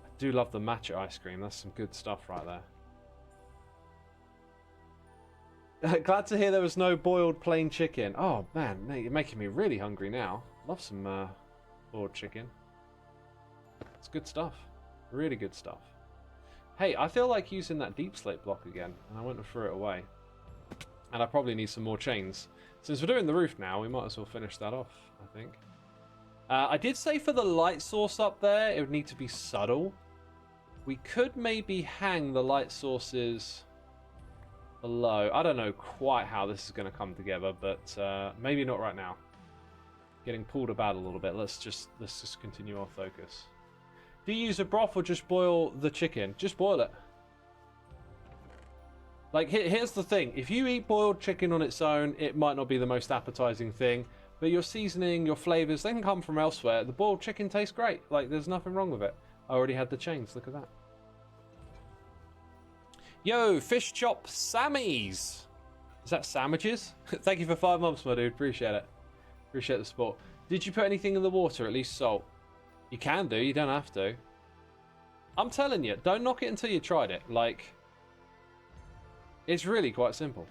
I do love the matcha ice cream. That's some good stuff right there. Glad to hear there was no boiled plain chicken. Oh man, mate, you're making me really hungry now. Love some boiled chicken. It's good stuff. Really good stuff. Hey, I feel like using that deep slate block again, and I went and threw it away. And I probably need some more chains. Since we're doing the roof now, we might as well finish that off, I think. I did say for the light source up there, it would need to be subtle. We could maybe hang the light sources below. I don't know quite how this is going to come together, but maybe not right now. Getting pulled about a little bit. Let's just continue our focus. Do you use a broth or just boil the chicken? Just boil it. Like, here's the thing. If you eat boiled chicken on its own, it might not be the most appetizing thing. But your seasoning, your flavors, they can come from elsewhere. The boiled chicken tastes great. Like, there's nothing wrong with it. I already had the chains. Look at that. Yo, Fish Chop Sammies. Is that sandwiches? Thank you for 5 months, my dude. Appreciate it. Appreciate the support. Did you put anything in the water? At least salt. You can do. You don't have to. I'm telling you, don't knock it until you tried it. Like, it's really quite simple.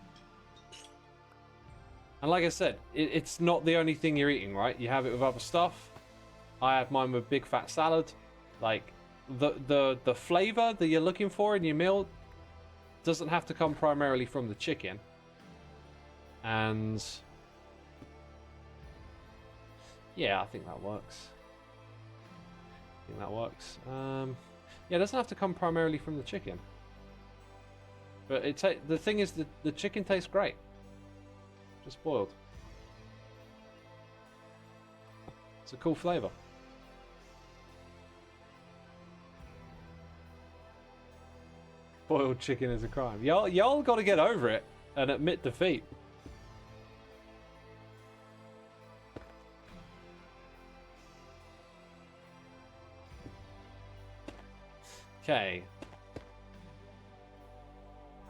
And like I said, it's not the only thing you're eating, right? You have it with other stuff. I have mine with big fat salad. Like, the flavor that you're looking for in your meal doesn't have to come primarily from the chicken. And yeah, I think that works. Yeah, it doesn't have to come primarily from the chicken. But the thing is, the chicken tastes great. Just boiled. It's a cool flavor. Boiled chicken is a crime. Y'all got to get over it and admit defeat. Okay.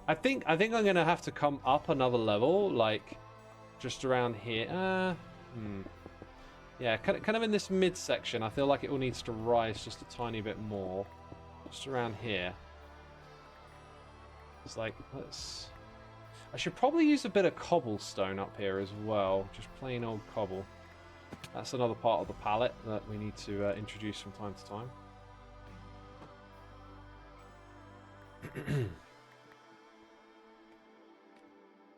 I think I'm gonna have to come up another level, like just around here. Yeah, kind of in this midsection. I feel like it all needs to rise just a tiny bit more, just around here. It's like, I should probably use a bit of cobblestone up here as well, just plain old cobble. That's another part of the palette that we need to introduce from time to time.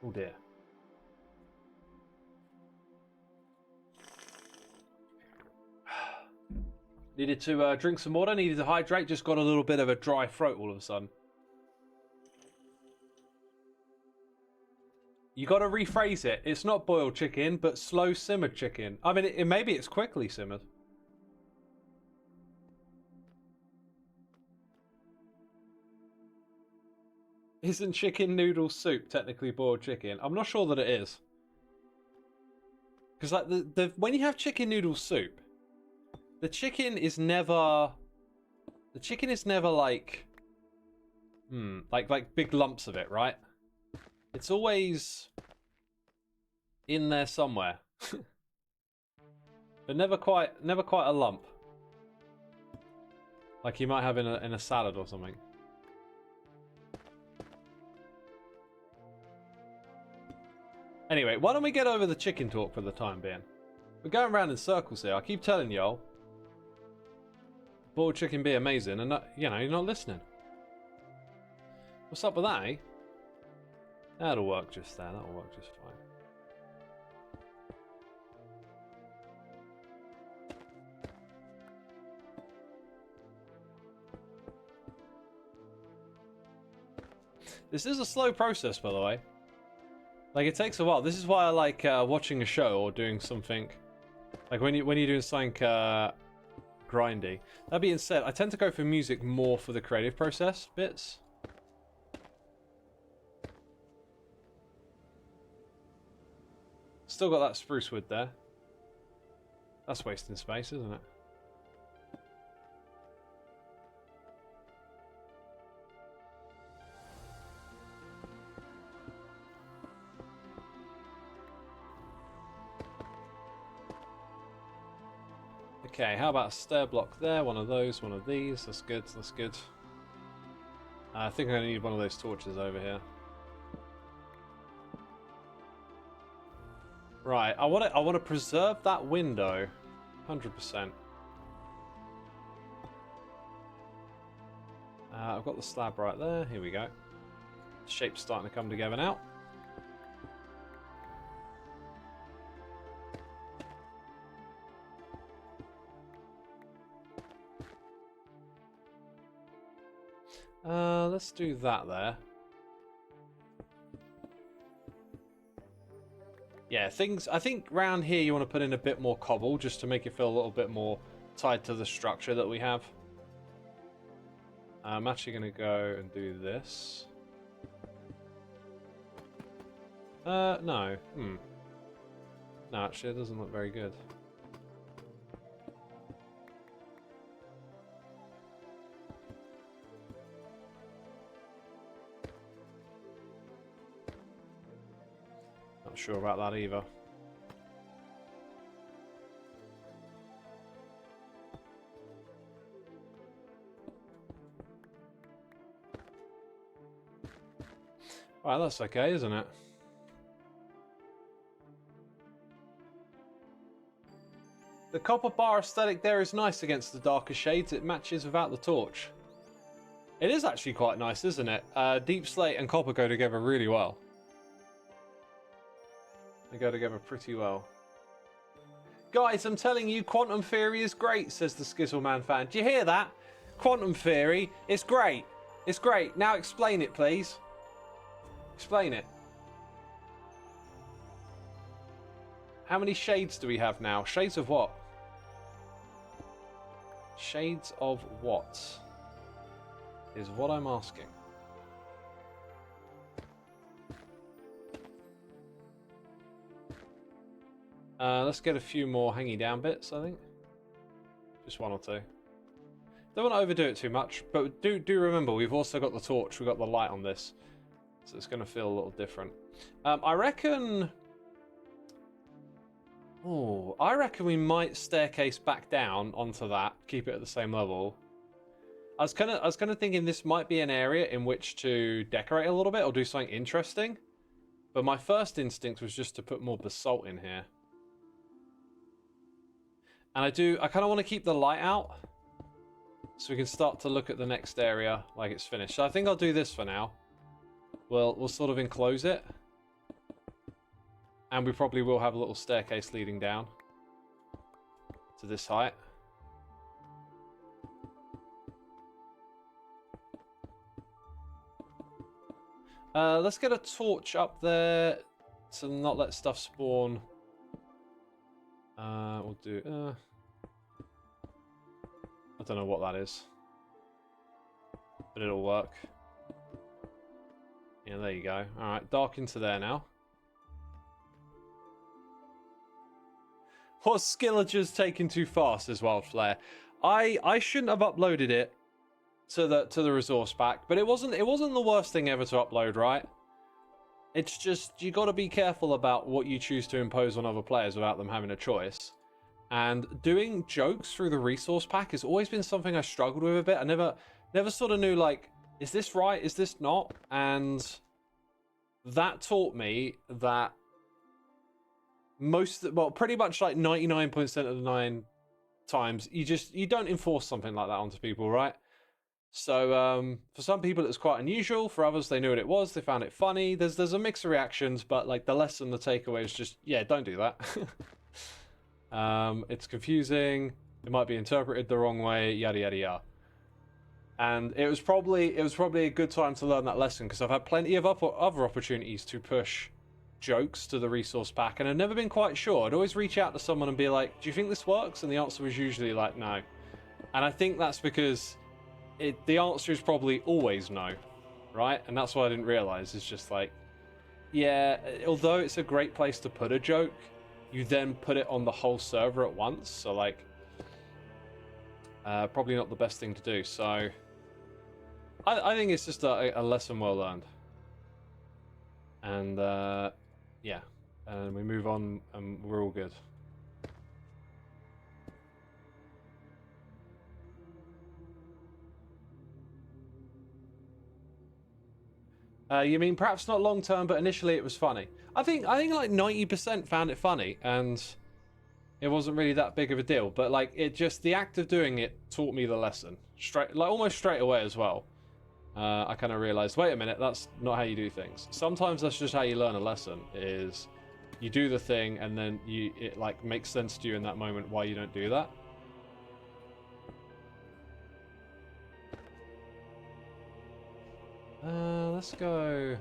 Oh dear. Needed to drink some water, needed to hydrate, just got a little bit of a dry throat all of a sudden. You got to rephrase it. It's not boiled chicken, but slow simmered chicken. I mean, maybe it's quickly simmered. Isn't chicken noodle soup technically boiled chicken? I'm not sure that it is. Because like when you have chicken noodle soup, the chicken is never like like big lumps of it, right? It's always in there somewhere. But never quite a lump. Like you might have in a salad or something. Anyway, why don't we get over the chicken talk for the time being? We're going around in circles here. I keep telling y'all, boiled chicken be amazing, and you know, you're not listening. What's up with that, eh? That'll work just there. That'll work just fine. This is a slow process, by the way. Like, it takes a while. This is why I like watching a show or doing something. Like, when you're doing something grindy. That being said, I tend to go for music more for the creative process bits. Still got that spruce wood there. That's wasting space, isn't it? Okay, how about a stair block there? One of those, one of these. That's good, that's good. I think I'm going to need one of those torches over here. Right, I want to preserve that window, 100%. I've got the slab right there. Here we go. The shape's starting to come together now. Let's do that there. Yeah, things. I think round here you want to put in a bit more cobble just to make it feel a little bit more tied to the structure that we have. I'm actually going to go and do this. No. No, actually, it doesn't look very good. Not sure about that either. Right, that's okay, isn't it? The copper bar aesthetic there is nice against the darker shades. It matches without the torch. It is actually quite nice, isn't it? Deep slate and copper go together really well. They go together pretty well. Guys, I'm telling you, quantum theory is great, says the Skizzleman fan. Do you hear that? Quantum theory, it's great. It's great. Now explain it, please. Explain it. How many shades do we have now? Shades of what? Shades of what? Is what I'm asking. Let's get a few more hanging down bits, I think. Just one or two. Don't want to overdo it too much, but do remember we've also got the torch, we've got the light on this. So it's going to feel a little different. I reckon... Oh, I reckon we might staircase back down onto that, keep it at the same level. I was kind of thinking this might be an area in which to decorate a little bit or do something interesting. But my first instinct was just to put more basalt in here. And I kind of want to keep the light out so we can start to look at the next area like it's finished. So I think I'll do this for now. We'll sort of enclose it. And we probably will have a little staircase leading down to this height. Let's get a torch up there to not let stuff spawn. We'll do... I don't know what that is. But it'll work. Yeah, there you go. Alright, dark into there now. What Skillager's taking too fast as Wildflare. I shouldn't have uploaded it to the resource pack, but it wasn't the worst thing ever to upload, right? It's just you got to be careful about what you choose to impose on other players without them having a choice. And doing jokes through the resource pack has always been something I struggled with a bit. I never sort of knew, like, is this right? Is this not? And that taught me that pretty much like 99% of the 9 times, you don't enforce something like that onto people, right? So for some people it was quite unusual. For others, they knew what it was. They found it funny. There's a mix of reactions, but like the lesson, the takeaway is just, yeah, don't do that. It's confusing. It might be interpreted the wrong way. Yada yada yada. And it was probably a good time to learn that lesson because I've had plenty of other opportunities to push jokes to the resource pack, and I've never been quite sure. I'd always reach out to someone and be like, "Do you think this works?" And the answer was usually like, "No." And I think that's because the answer is probably always no, right? And that's what I didn't realize. It's just like, yeah, although it's a great place to put a joke, you then put it on the whole server at once. So like, probably not the best thing to do. So I think it's just a lesson well learned. And yeah, and we move on and we're all good. You mean perhaps not long term, but initially it was funny. I think like 90% found it funny, and it wasn't really that big of a deal. But like, it just, the act of doing it taught me the lesson almost straight away as well. I kind of realized, wait a minute, that's not how you do things. Sometimes that's just how you learn a lesson. Is you do the thing, and then it like makes sense to you in that moment why you don't do that. Let's go.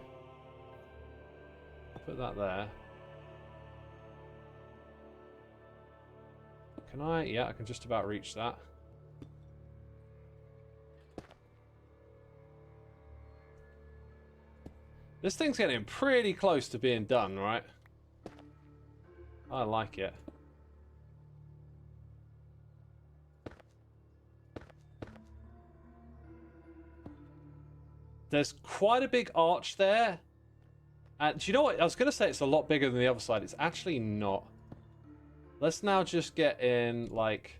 Put that there. Can I? Yeah, I can just about reach that. This thing's getting pretty close to being done, right? I like it. There's quite a big arch there. And do you know what? I was going to say it's a lot bigger than the other side. It's actually not. Let's now just get in, like,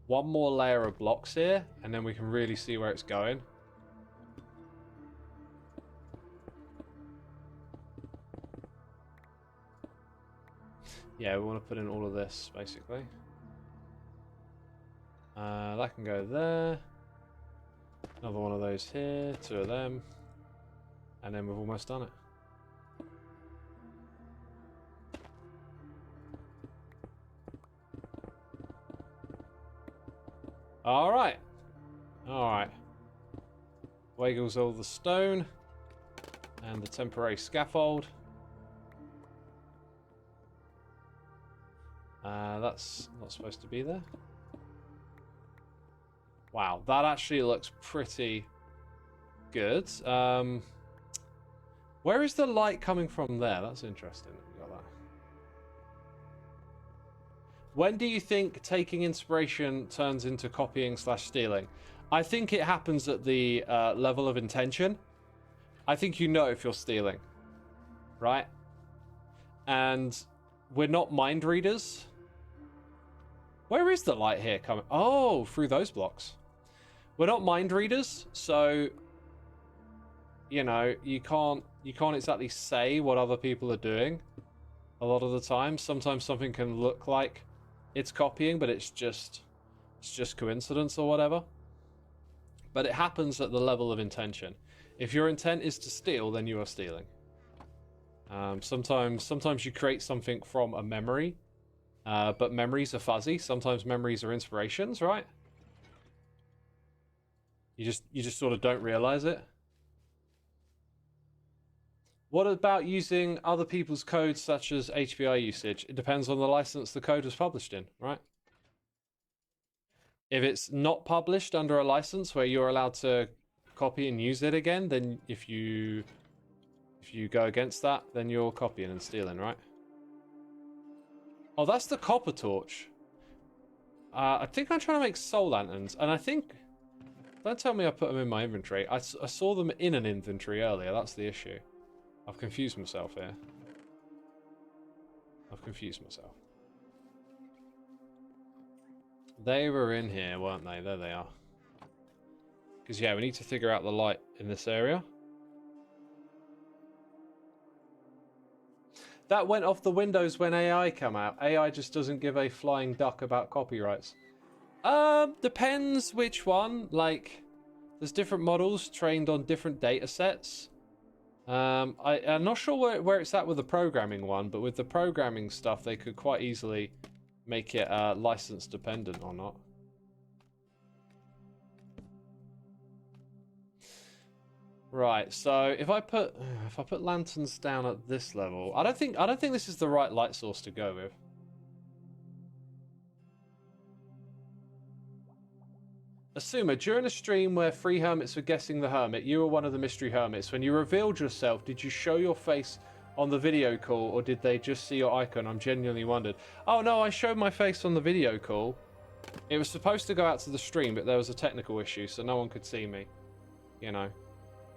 one more layer of blocks here, and then we can really see where it's going. Yeah, we want to put in all of this, basically. That can go there. Another one of those here, 2 of them. And then we've almost done it. Alright. Alright. Away goes all the stone. And the temporary scaffold. That's not supposed to be there. Wow, that actually looks pretty good. Where is the light coming from there? That's interesting. We got that. When do you think taking inspiration turns into copying / stealing? I think it happens at the level of intention. I think you know if you're stealing, right? And we're not mind readers. Where is the light here coming? Oh, through those blocks. We're not mind readers, so you know, you can't exactly say what other people are doing a lot of the time. Sometimes something can look like it's copying, but it's just coincidence or whatever. But it happens at the level of intention. If your intent is to steal, then you are stealing. Sometimes you create something from a memory, but memories are fuzzy. Sometimes memories are inspirations, right? You just sort of don't realize it. What about using other people's codes such as HBI usage? It depends on the license the code was published in, right? If it's not published under a license where you're allowed to copy and use it again, then if you go against that, then you're copying and stealing, right? Oh, that's the copper torch. I think I'm trying to make soul lanterns, and I think... Don't tell me I put them in my inventory. I saw them in an inventory earlier. That's the issue. I've confused myself here. I've confused myself. They were in here, weren't they? There they are. Because, yeah, we need to figure out the light in this area. That went off the windows when AI came out. AI just doesn't give a flying duck about copyrights. Depends which one. Like, there's different models trained on different data sets. I'm not sure where it's at with the programming one, but with the programming stuff, they could quite easily make it license dependent or not. Right, so if I put lanterns down at this level, I don't think this is the right light source to go with. Xisuma, during a stream where 3 hermits were guessing the hermit, you were one of the mystery hermits. When you revealed yourself, did you show your face on the video call, or did they just see your icon? I'm genuinely wondered. Oh no, I showed my face on the video call. It was supposed to go out to the stream, but there was a technical issue, so no one could see me. You know.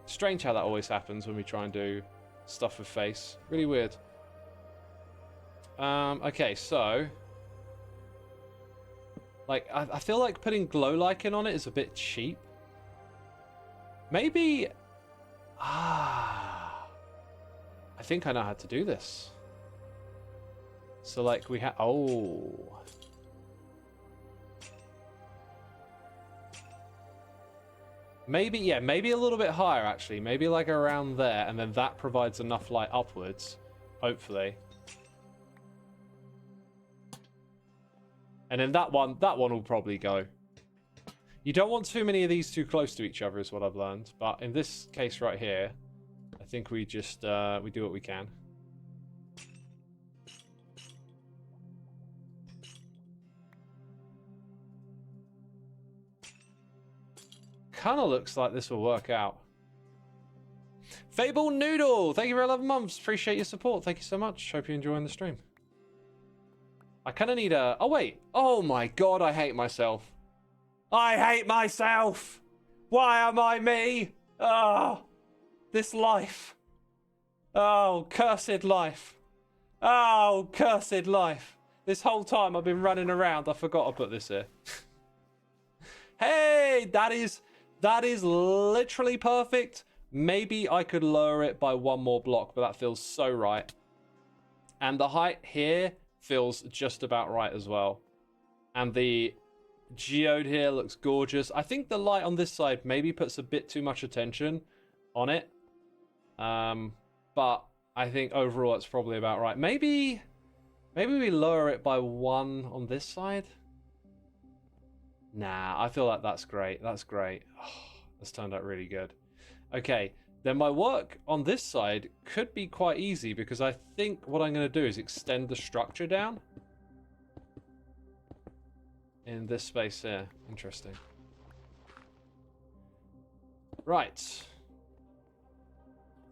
Strange how that always happens when we try and do stuff with face. Really weird. Okay, so... Like, I feel like putting glow lichen on it is a bit cheap. Maybe... think I know how to do this. So, like, we have... Oh. Maybe, yeah, maybe a little bit higher, actually. Maybe, like, around there, and then that provides enough light upwards, hopefully. And then that one will probably go. You don't want too many of these too close to each other, is what I've learned. But in this case right here, I think we just, we do what we can. Kind of looks like this will work out. Fable Noodle, thank you for 11 months. Appreciate your support. Thank you so much. Hope you're enjoying the stream. I kind of need a... Oh, wait. Oh, my God. I hate myself. I hate myself. Why am I me? Oh, this life. Oh, cursed life. Oh, cursed life. This whole time I've been running around. I forgot to put this here. Hey, that is literally perfect. Maybe I could lower it by one more block, but that feels so right. And the height here feels just about right as well. And the geode here looks gorgeous. I think the light on this side maybe puts a bit too much attention on it. But I think overall it's probably about right. Maybe we lower it by one on this side. Nah, I feel like that's great. That's great. Oh, that's turned out really good. Okay, then my work on this side could be quite easy because I think what I'm going to do is extend the structure down. In this space here. Interesting. Right.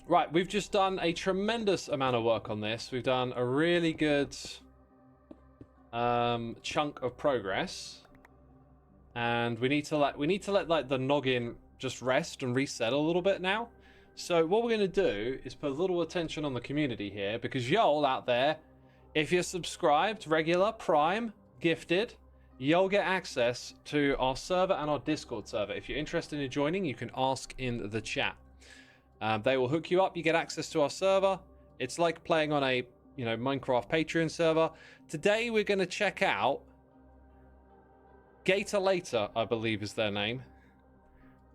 Right, we've just done a tremendous amount of work on this. We've done a really good chunk of progress. And we need to let like the noggin just rest and reset a little bit now. So what we're going to do is put a little attention on the community here, because y'all out there, if you're subscribed, regular, prime, gifted, you'll get access to our server and our Discord server. If you're interested in joining, you can ask in the chat. They will hook you up. You get access to our server. It's like playing on a, you know, Minecraft Patreon server. Today we're going to check out Gator, I believe is their name,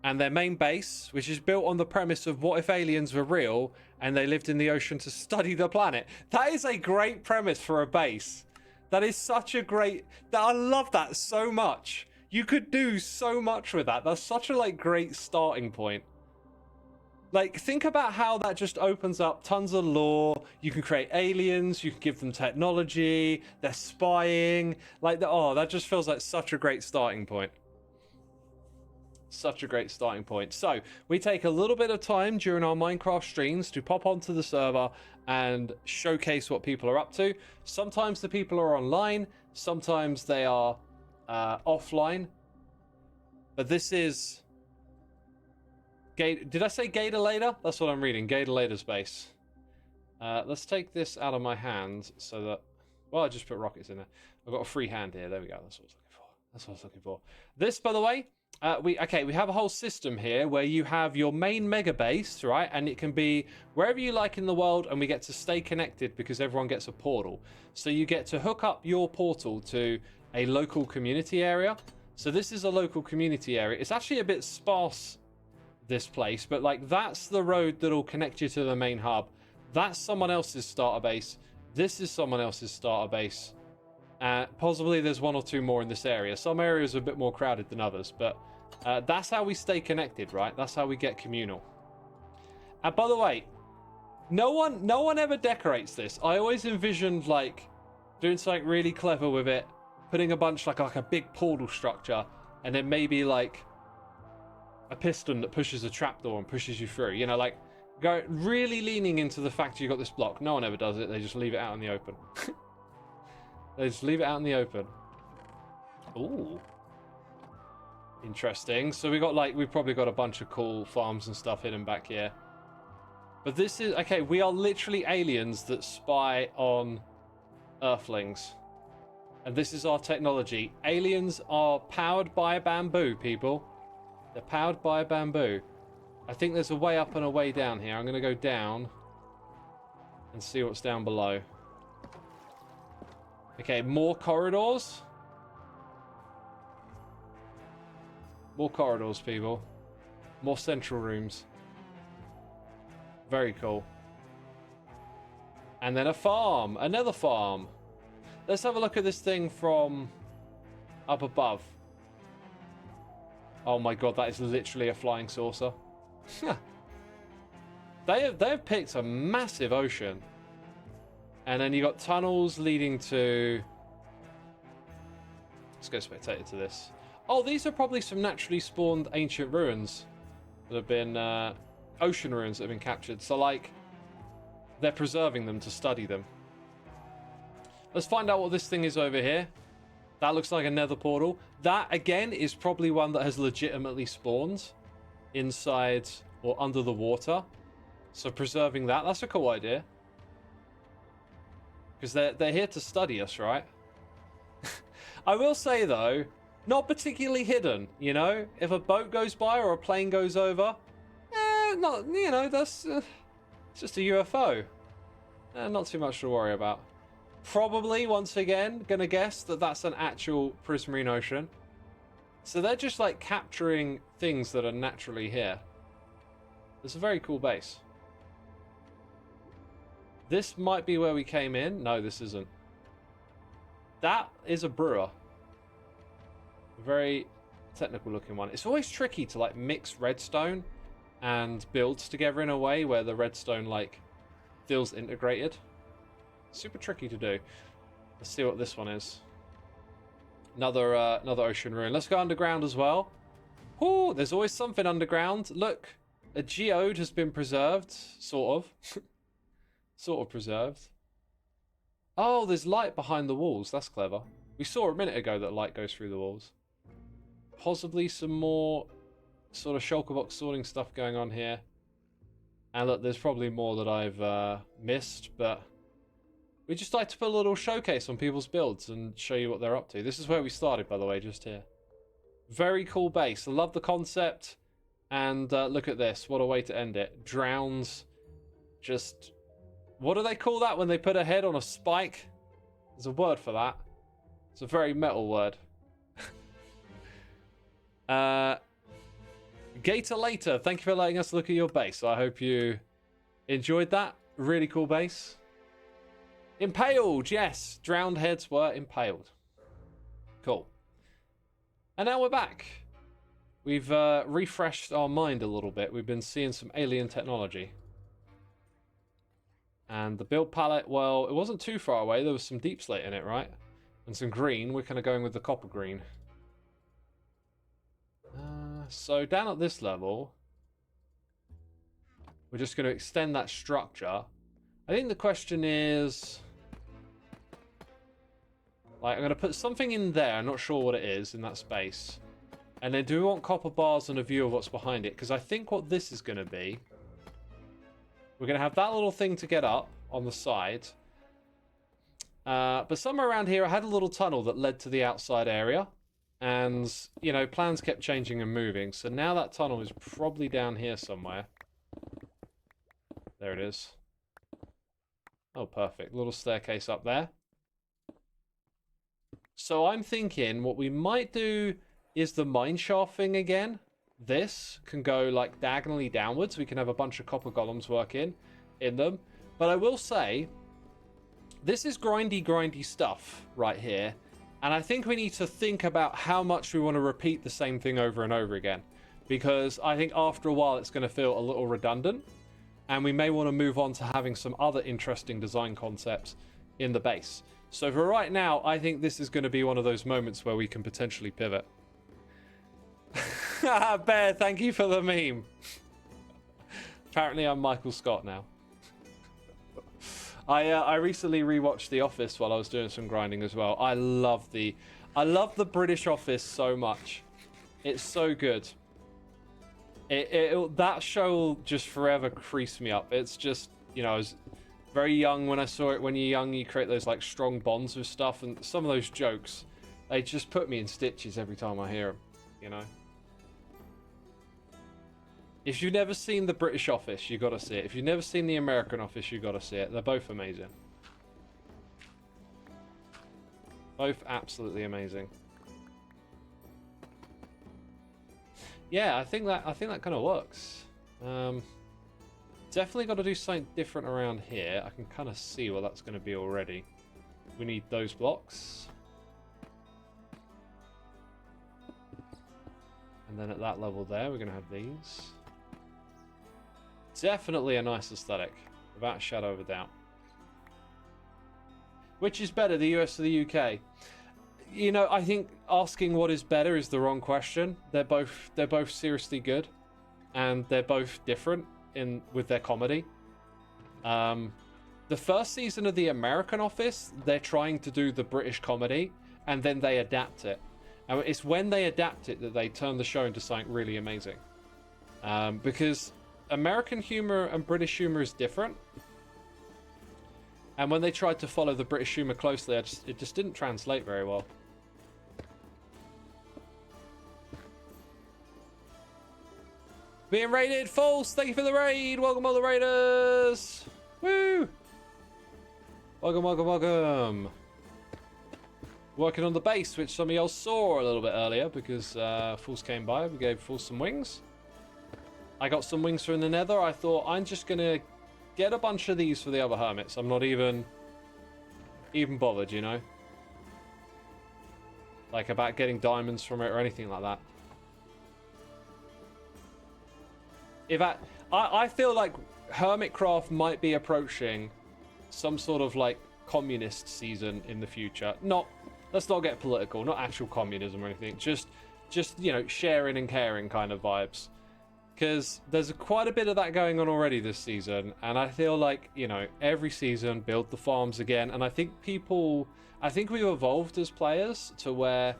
and their main base, which is built on the premise of what if aliens were real and they lived in the ocean to study the planet. That is a great premise for a base. That is such a great... I love that so much. You could do so much with that. That's such a like great starting point. Like, think about how that just opens up tons of lore. You can create aliens, you can give them technology, they're spying. Like, oh, that just feels like such a great starting point. Such a great starting point. So, we take a little bit of time during our Minecraft streams to pop onto the server and showcase what people are up to. Sometimes the people are online, sometimes they are offline. But this is... Did I say Gator later? That's what I'm reading. Gator later's base. Let's take this out of my hand so that... Well, I just put rockets in there. I've got a free hand here. There we go. That's what I was looking for. That's what I was looking for. This, by the way, we have a whole system here where you have your main mega base, right? And it can be wherever you like in the world, and we get to stay connected because everyone gets a portal. So you get to hook up your portal to a local community area. So this is a local community area. It's actually a bit sparse, this place, but like that's the road that'll connect you to the main hub. That's someone else's starter base. This is someone else's starter base. Possibly there's one or two more in this area. Some areas are a bit more crowded than others, but that's how we stay connected, right? That's how we get communal. And by the way, no one ever decorates this. I always envisioned like doing something really clever with it, putting a bunch like a big portal structure, and then maybe like a piston that pushes a trapdoor and pushes you through. You know, like go really leaning into the fact you got this block. No one ever does it. They just leave it out in the open. They just leave it out in the open. Ooh. Interesting. So we've probably got a bunch of cool farms and stuff hidden back here. But this is, okay, we are literally aliens that spy on Earthlings. And this is our technology. Aliens are powered by bamboo, people. They're powered by bamboo. I think there's a way up and a way down here. I'm going to go down. and see what's down below. Okay, more corridors. More corridors, people. More central rooms. Very cool. And then a farm. Another farm. Let's have a look at this thing from up above. Oh my god, that is literally a flying saucer. They have picked a massive ocean. And then you got tunnels leading to... Let's go spectator to this. Oh, these are probably some naturally spawned ancient ruins that have been ocean ruins that have been captured. So, like, they're preserving them to study them. Let's find out what this thing is over here. That looks like a nether portal. That, again, is probably one that has legitimately spawned inside or under the water. So preserving that, that's a cool idea. Because they're here to study us, right? I will say, though, not particularly hidden, you know? If a boat goes by or a plane goes over, not, you know, that's it's just a UFO. Not too much to worry about. Probably, once again, gonna guess that that's an actual prismarine ocean. So they're just, like, capturing things that are naturally here. It's a very cool base. This might be where we came in. No, this isn't. That is a brewer. A very technical looking one. It's always tricky to, like, mix redstone and builds together in a way where the redstone, like, feels integrated. Super tricky to do. Let's see what this one is. Another ocean ruin. Let's go underground as well. Ooh, there's always something underground. Look, a geode has been preserved, sort of. Sort of preserved. Oh, there's light behind the walls. That's clever. We saw a minute ago that light goes through the walls. Possibly some more sort of shulker box sorting stuff going on here. And look, there's probably more that I've missed, but we just like to put a little showcase on people's builds and show you what they're up to. This is where we started, by the way, just here. Very cool base. I love the concept. And look at this. What a way to end it. Drowns. Just... What do they call that when they put a head on a spike? There's a word for that. It's a very metal word. Gator Later, thank you for letting us look at your base. I hope you enjoyed that. Really cool base. Impaled, yes. Drowned heads were impaled. Cool. And now we're back. We've refreshed our mind a little bit. We've been seeing some alien technology. And the build palette, well, it wasn't too far away. There was some deep slate in it, right? And some green. We're kind of going with the copper green. So down at this level, we're just going to extend that structure. I think the question is... Like, I'm going to put something in there. I'm not sure what it is in that space. And then do we want copper bars and a view of what's behind it? Because I think what this is going to be... We're going to have that little thing to get up on the side. But somewhere around here, I had a little tunnel that led to the outside area. And, you know, plans kept changing and moving. So now that tunnel is probably down here somewhere. There it is. Oh, perfect. Little staircase up there. So I'm thinking what we might do is the mine shaft thing again. This can go like diagonally downwards. We can have a bunch of copper golems work in them. But I will say, this is grindy stuff right here. And I think we need to think about how much we want to repeat the same thing over and over again. Because I think after a while it's going to feel a little redundant. And we may want to move on to having some other interesting design concepts in the base. So for right now, I think this is going to be one of those moments where we can potentially pivot. Bear, thank you for the meme. Apparently I'm Michael Scott now. I recently rewatched The Office while I was doing some grinding as well. I love the British Office so much. It's so good. That show will just forever crease me up. It's just, you know, I was very young when I saw it. When you're young, you create those like strong bonds with stuff, and some of those jokes, they just put me in stitches every time I hear them, you know. If you've never seen the British office, you got to see it. If you've never seen the American office, you got to see it. They're both amazing. Both absolutely amazing. Yeah, I think that kind of works. Definitely got to do something different around here. I can kind of see what that's going to be already. We need those blocks. And then at that level there, we're going to have these. Definitely a nice aesthetic, without a shadow of a doubt. Which is better, the US or the UK? You know, I think asking what is better is the wrong question. They're both seriously good, and they're both different with their comedy. The first season of the American Office, they're trying to do the British comedy, and then they adapt it. And it's when they adapt it that they turn the show into something really amazing. Because American humor and British humor is different. And when they tried to follow the British humor closely, it just didn't translate very well. Being raided, false. Thank you for the raid. Welcome, all the raiders. Woo! Welcome, welcome, welcome. Working on the base, which some of y'all saw a little bit earlier because Fools came by. We gave Fools some wings. I got some wings from the Nether. I thought I'm just gonna get a bunch of these for the other hermits. I'm not even bothered, you know, like about getting diamonds from it or anything like that. If I feel like Hermitcraft might be approaching some sort of like communist season in the future. Let's not get political, not actual communism or anything. Just you know, sharing and caring kind of vibes. Because there's quite a bit of that going on already this season, and I feel like, you know, every season build the farms again, and I think we've evolved as players to where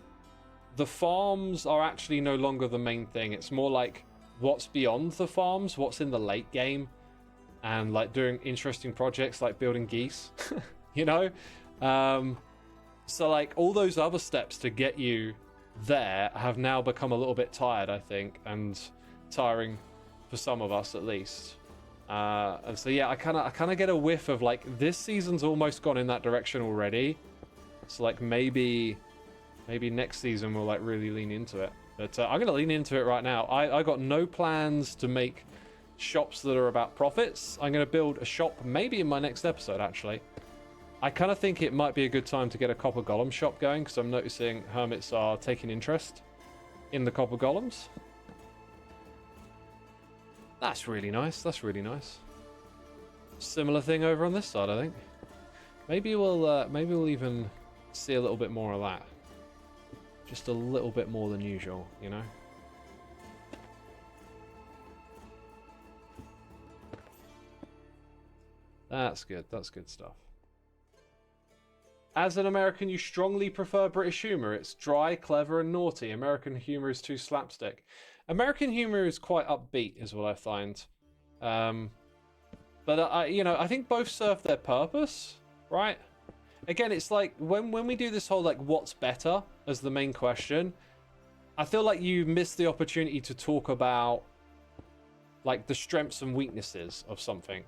the farms are actually no longer the main thing. It's more like what's beyond the farms, what's in the late game, and like doing interesting projects like building geese, you know? So like all those other steps to get you there have now become a little bit tired, I think, and tiring for some of us at least. And so yeah, I kind of get a whiff of like this season's almost gone in that direction already. So like maybe next season we'll like really lean into it. But I'm gonna lean into it right now. I got no plans to make shops that are about profits. I'm gonna build a shop maybe in my next episode actually. I kind of think it might be a good time to get a copper golem shop going because I'm noticing hermits are taking interest in the copper golems. That's really nice. That's really nice. Similar thing over on this side, I think. Maybe we'll even see a little bit more of that. Just a little bit more than usual, you know? That's good. That's good stuff. As an American, you strongly prefer British humor. It's dry, clever, and naughty. American humor is too slapstick. American humor is quite upbeat, is what I find. But you know, I think both serve their purpose, right? Again, it's like when we do this whole like what's better as the main question, I feel like you miss the opportunity to talk about like the strengths and weaknesses of something,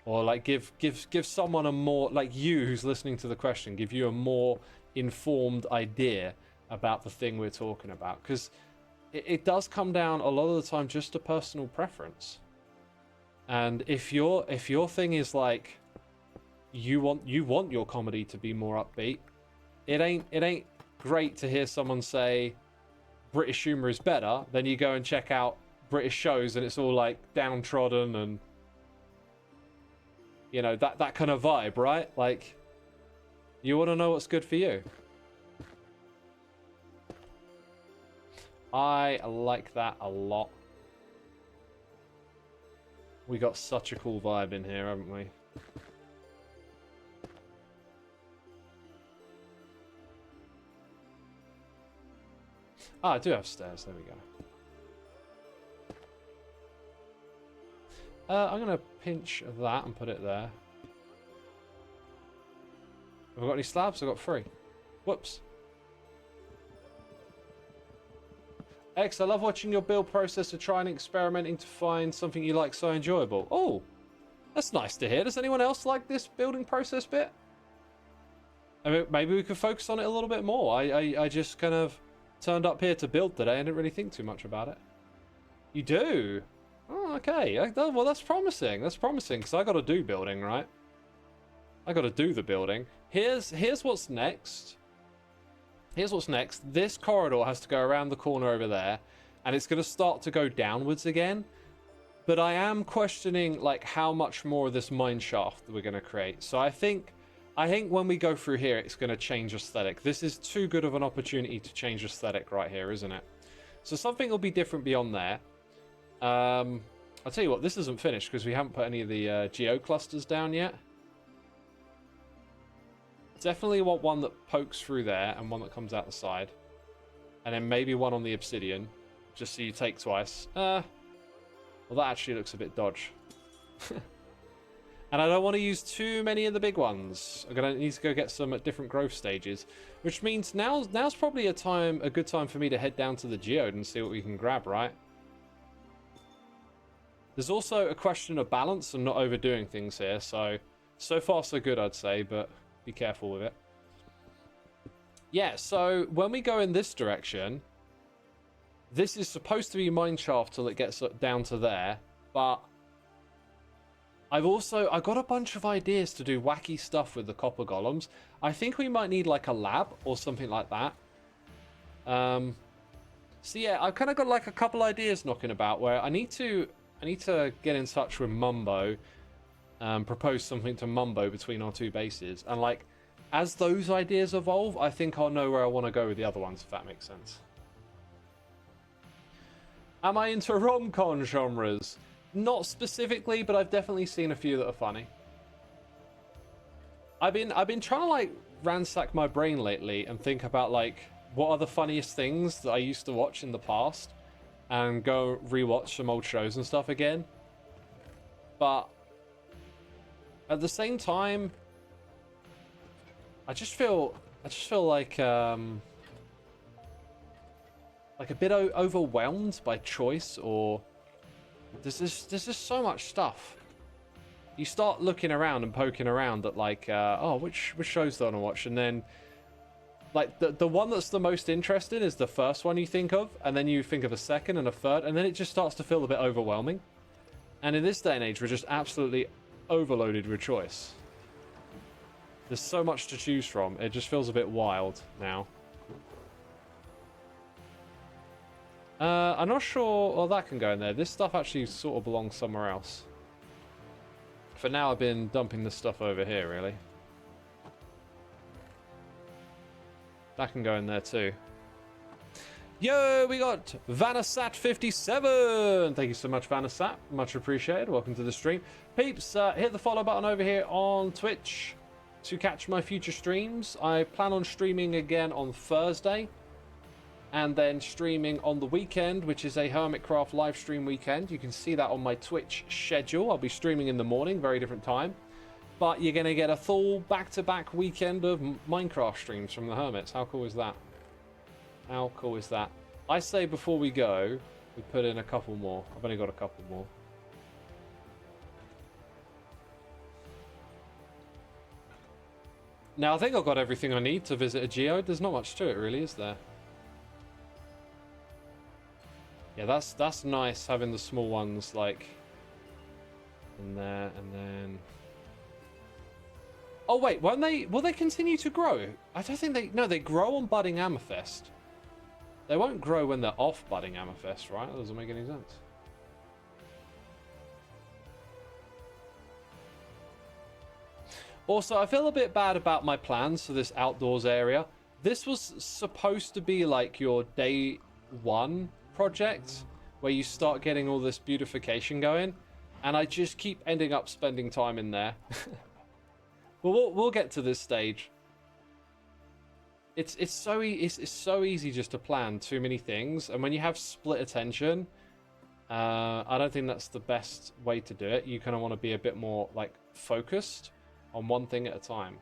or like give someone a more, like you who's listening to the question, give you a more informed idea about the thing we're talking about, because it does come down a lot of the time just to personal preference. And if your thing is like you want your comedy to be more upbeat, it ain't great to hear someone say British humor is better. Then you go and check out British shows and it's all like downtrodden and, you know, that kind of vibe, right? Like, you want to know what's good for you. I like that a lot. We got such a cool vibe in here, haven't we? Ah, I do have stairs. There we go. I'm going to pinch that and put it there. Have I got any slabs? I've got 3. Whoops. X, I love watching your build process to try and experimenting to find something you like so enjoyable. Oh, that's nice to hear. Does anyone else like this building process bit? I mean, maybe we could focus on it a little bit more. I just kind of turned up here to build today and didn't really think too much about it. You do? Oh, okay. Well, that's promising. That's promising, because I got to do building, right? I got to do the building. Here's what's next. Here's what's next. This corridor has to go around the corner over there, and it's going to start to go downwards again. But I am questioning, like, how much more of this mine shaft we're going to create. So I think when we go through here, it's going to change aesthetic. This is too good of an opportunity to change aesthetic right here, isn't it? So something will be different beyond there. I'll tell you what, this isn't finished because we haven't put any of the Geode clusters down yet. Definitely want one that pokes through there and one that comes out the side. And then maybe one on the obsidian, just so you take twice. Well, that actually looks a bit dodge. And I don't want to use too many of the big ones. I'm going to need to go get some at different growth stages. Which means now's probably a good time for me to head down to the Geode and see what we can grab, right? There's also a question of balance and not overdoing things here. So far so good, I'd say, but be careful with it. Yeah, so when we go in this direction, this is supposed to be mine shaft till it gets down to there, but I've got a bunch of ideas to do wacky stuff with the copper golems. I think we might need like a lab or something like that. So yeah, I've kind of got like a couple ideas knocking about where I need to get in touch with Mumbo, propose something to Mumbo between our two bases, and like as those ideas evolve, I think I'll know where I want to go with the other ones, if that makes sense. Am I into rom-com genres? Not specifically, but I've definitely seen a few that are funny. I've been trying to like ransack my brain lately and think about like what are the funniest things that I used to watch in the past, and go rewatch some old shows and stuff again. But at the same time, I just feel like a bit overwhelmed by choice, or there's just so much stuff. You start looking around and poking around at like, oh, which shows do I want to watch, and then like the one that's the most interesting is the first one you think of, and then you think of a second and a third, and then it just starts to feel a bit overwhelming. And in this day and age, we're just absolutely overloaded with choice. There's so much to choose from. It just feels a bit wild now. I'm not sure. Well, that can go in there. This stuff actually sort of belongs somewhere else. For now, I've been dumping this stuff over here, really. That can go in there too. Yo, we got Vanasat57. Thank you so much, Vanasat. Much appreciated. Welcome to the stream. Peeps, hit the follow button over here on Twitch to catch my future streams. I plan on streaming again on Thursday, and then streaming on the weekend, which is a Hermitcraft live stream weekend. You can see that on my Twitch schedule. I'll be streaming in the morning, very different time. But you're going to get a full back-to-back weekend of Minecraft streams from the Hermits. How cool is that? How cool is that? I say before we go, we put in a couple more. I've only got a couple more. Now, I think I've got everything I need to visit a Geode. There's not much to it, really, is there? Yeah, that's nice, having the small ones, like, in there, and then... Oh, wait, will they continue to grow? I don't think they... No, they grow on budding amethyst. They won't grow when they're off budding amethyst, right? That doesn't make any sense. Also, I feel a bit bad about my plans for this outdoors area. This was supposed to be like your day one project, where you start getting all this beautification going, and I just keep ending up spending time in there. But we'll get to this stage. It's so easy just to plan too many things, and when you have split attention, I don't think that's the best way to do it. You kind of want to be a bit more like focused on one thing at a time.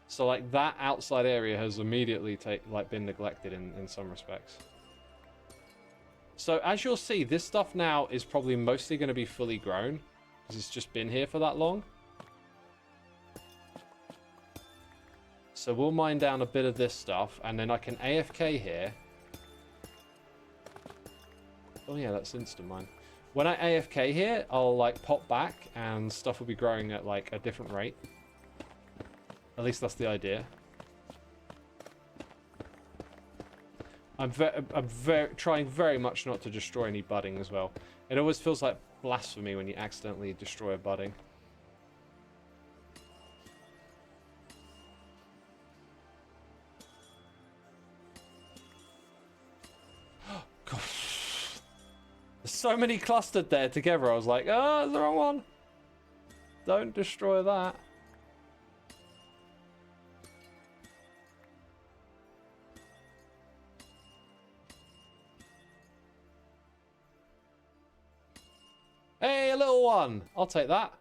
So like that outside area has immediately been neglected in some respects. So as you'll see, this stuff now is probably mostly going to be fully grown because it's just been here for that long. So we'll mine down a bit of this stuff, and then I can AFK here. Oh yeah, that's instant mine. When I AFK here, I'll like pop back and stuff will be growing at like a different rate. At least that's the idea. I'm trying very much not to destroy any budding as well. It always feels like blasphemy when you accidentally destroy a budding. God. There's so many clustered there together. I was like, oh, the wrong one. Don't destroy that. Hey, a little one. I'll take that.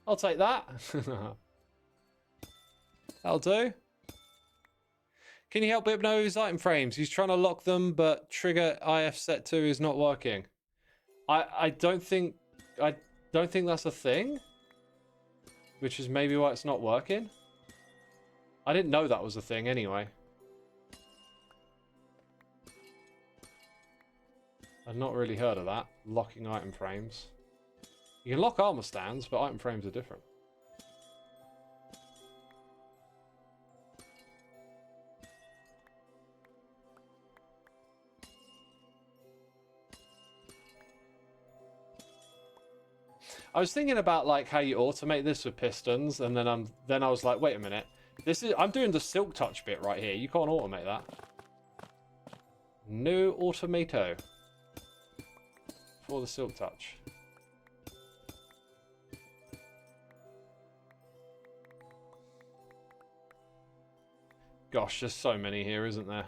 I'll take that. That'll do. Can you help Hypno his item frames? He's trying to lock them, but trigger IF set 2 is not working. I don't think that's a thing. Which is maybe why it's not working. I didn't know that was a thing anyway. I've not really heard of that. Locking item frames. You can lock armor stands, but item frames are different. I was thinking about like how you automate this with pistons, and then I was like, wait a minute. I'm doing the silk touch bit right here. You can't automate that. No automato. For the silk touch. Gosh, there's so many here, isn't there?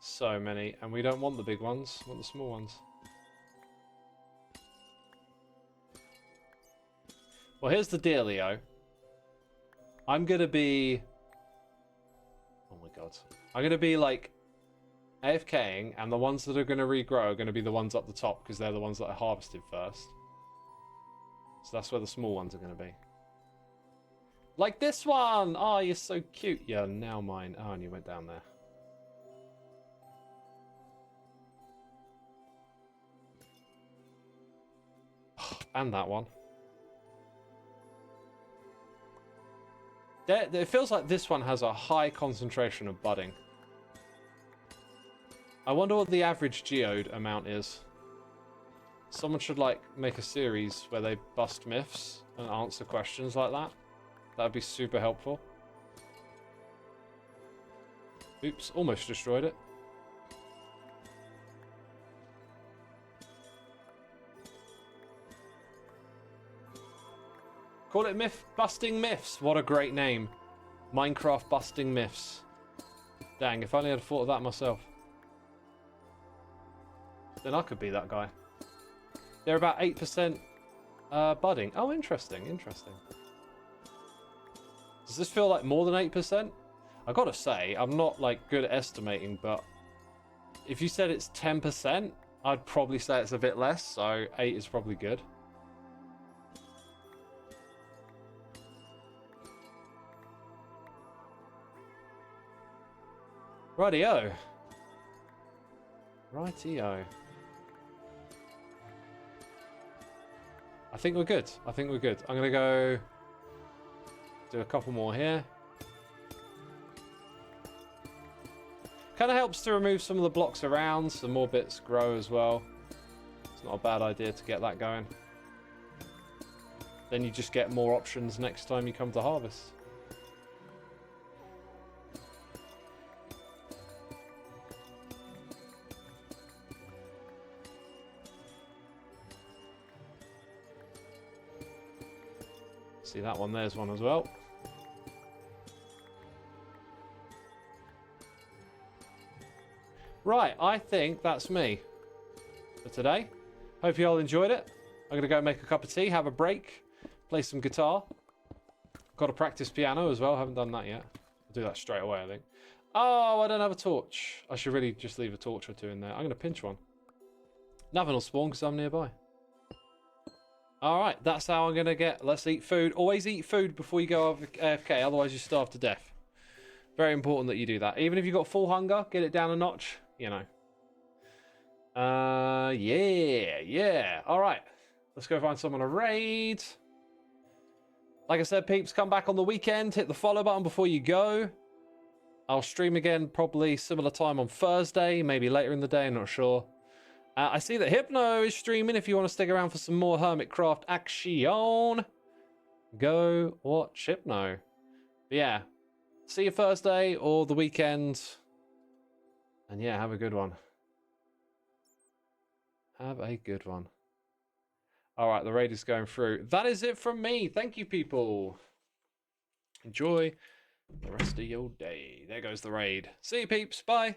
So many. And we don't want the big ones, we want the small ones. Well, here's the dealio. I'm gonna be... Oh my god. I'm gonna be like AFKing, and the ones that are going to regrow are going to be the ones up the top because they're the ones that I harvested first. So that's where the small ones are going to be. Like this one! Oh, you're so cute. Yeah, now mine. Oh, and you went down there. And that one. It feels like this one has a high concentration of budding. I wonder what the average geode amount is. Someone should like make a series where they bust myths and answer questions like that. That'd be super helpful. Oops, almost destroyed it. Call it myth busting myths. What a great name. Minecraft busting myths. Dang, if only I'd thought of that myself. Then I could be that guy. They're about 8% budding. Oh, interesting, interesting. Does this feel like more than 8%? I gotta say, I'm not like good at estimating, but if you said it's 10%, I'd probably say it's a bit less, so 8 is probably good. Rightio. Rightio. I think we're good. I think we're good. I'm going to go do a couple more here. Kind of helps to remove some of the blocks around so more bits grow as well. It's not a bad idea to get that going. Then you just get more options next time you come to harvest. See that one, there's one as well. Right, I think that's me for today. Hope you all enjoyed it. I'm going to go make a cup of tea, have a break, play some guitar. Got to practice piano as well, haven't done that yet. I'll do that straight away, I think. Oh, I don't have a torch. I should really just leave a torch or two in there. I'm going to pinch one. Nothing will spawn because I'm nearby. Alright, that's how I'm going to get... Let's eat food. Always eat food before you go AFK, otherwise you starve to death. Very important that you do that. Even if you've got full hunger, get it down a notch, you know. Yeah. Alright, let's go find someone to raid. Like I said, peeps, come back on the weekend. Hit the follow button before you go. I'll stream again probably similar time on Thursday, maybe later in the day, I'm not sure. I see that Hypno is streaming. If you want to stick around for some more Hermitcraft action, go watch Hypno. But yeah, see you Thursday or the weekend. And yeah, have a good one. Have a good one. All right, the raid is going through. That is it from me. Thank you, people. Enjoy the rest of your day. There goes the raid. See you, peeps. Bye.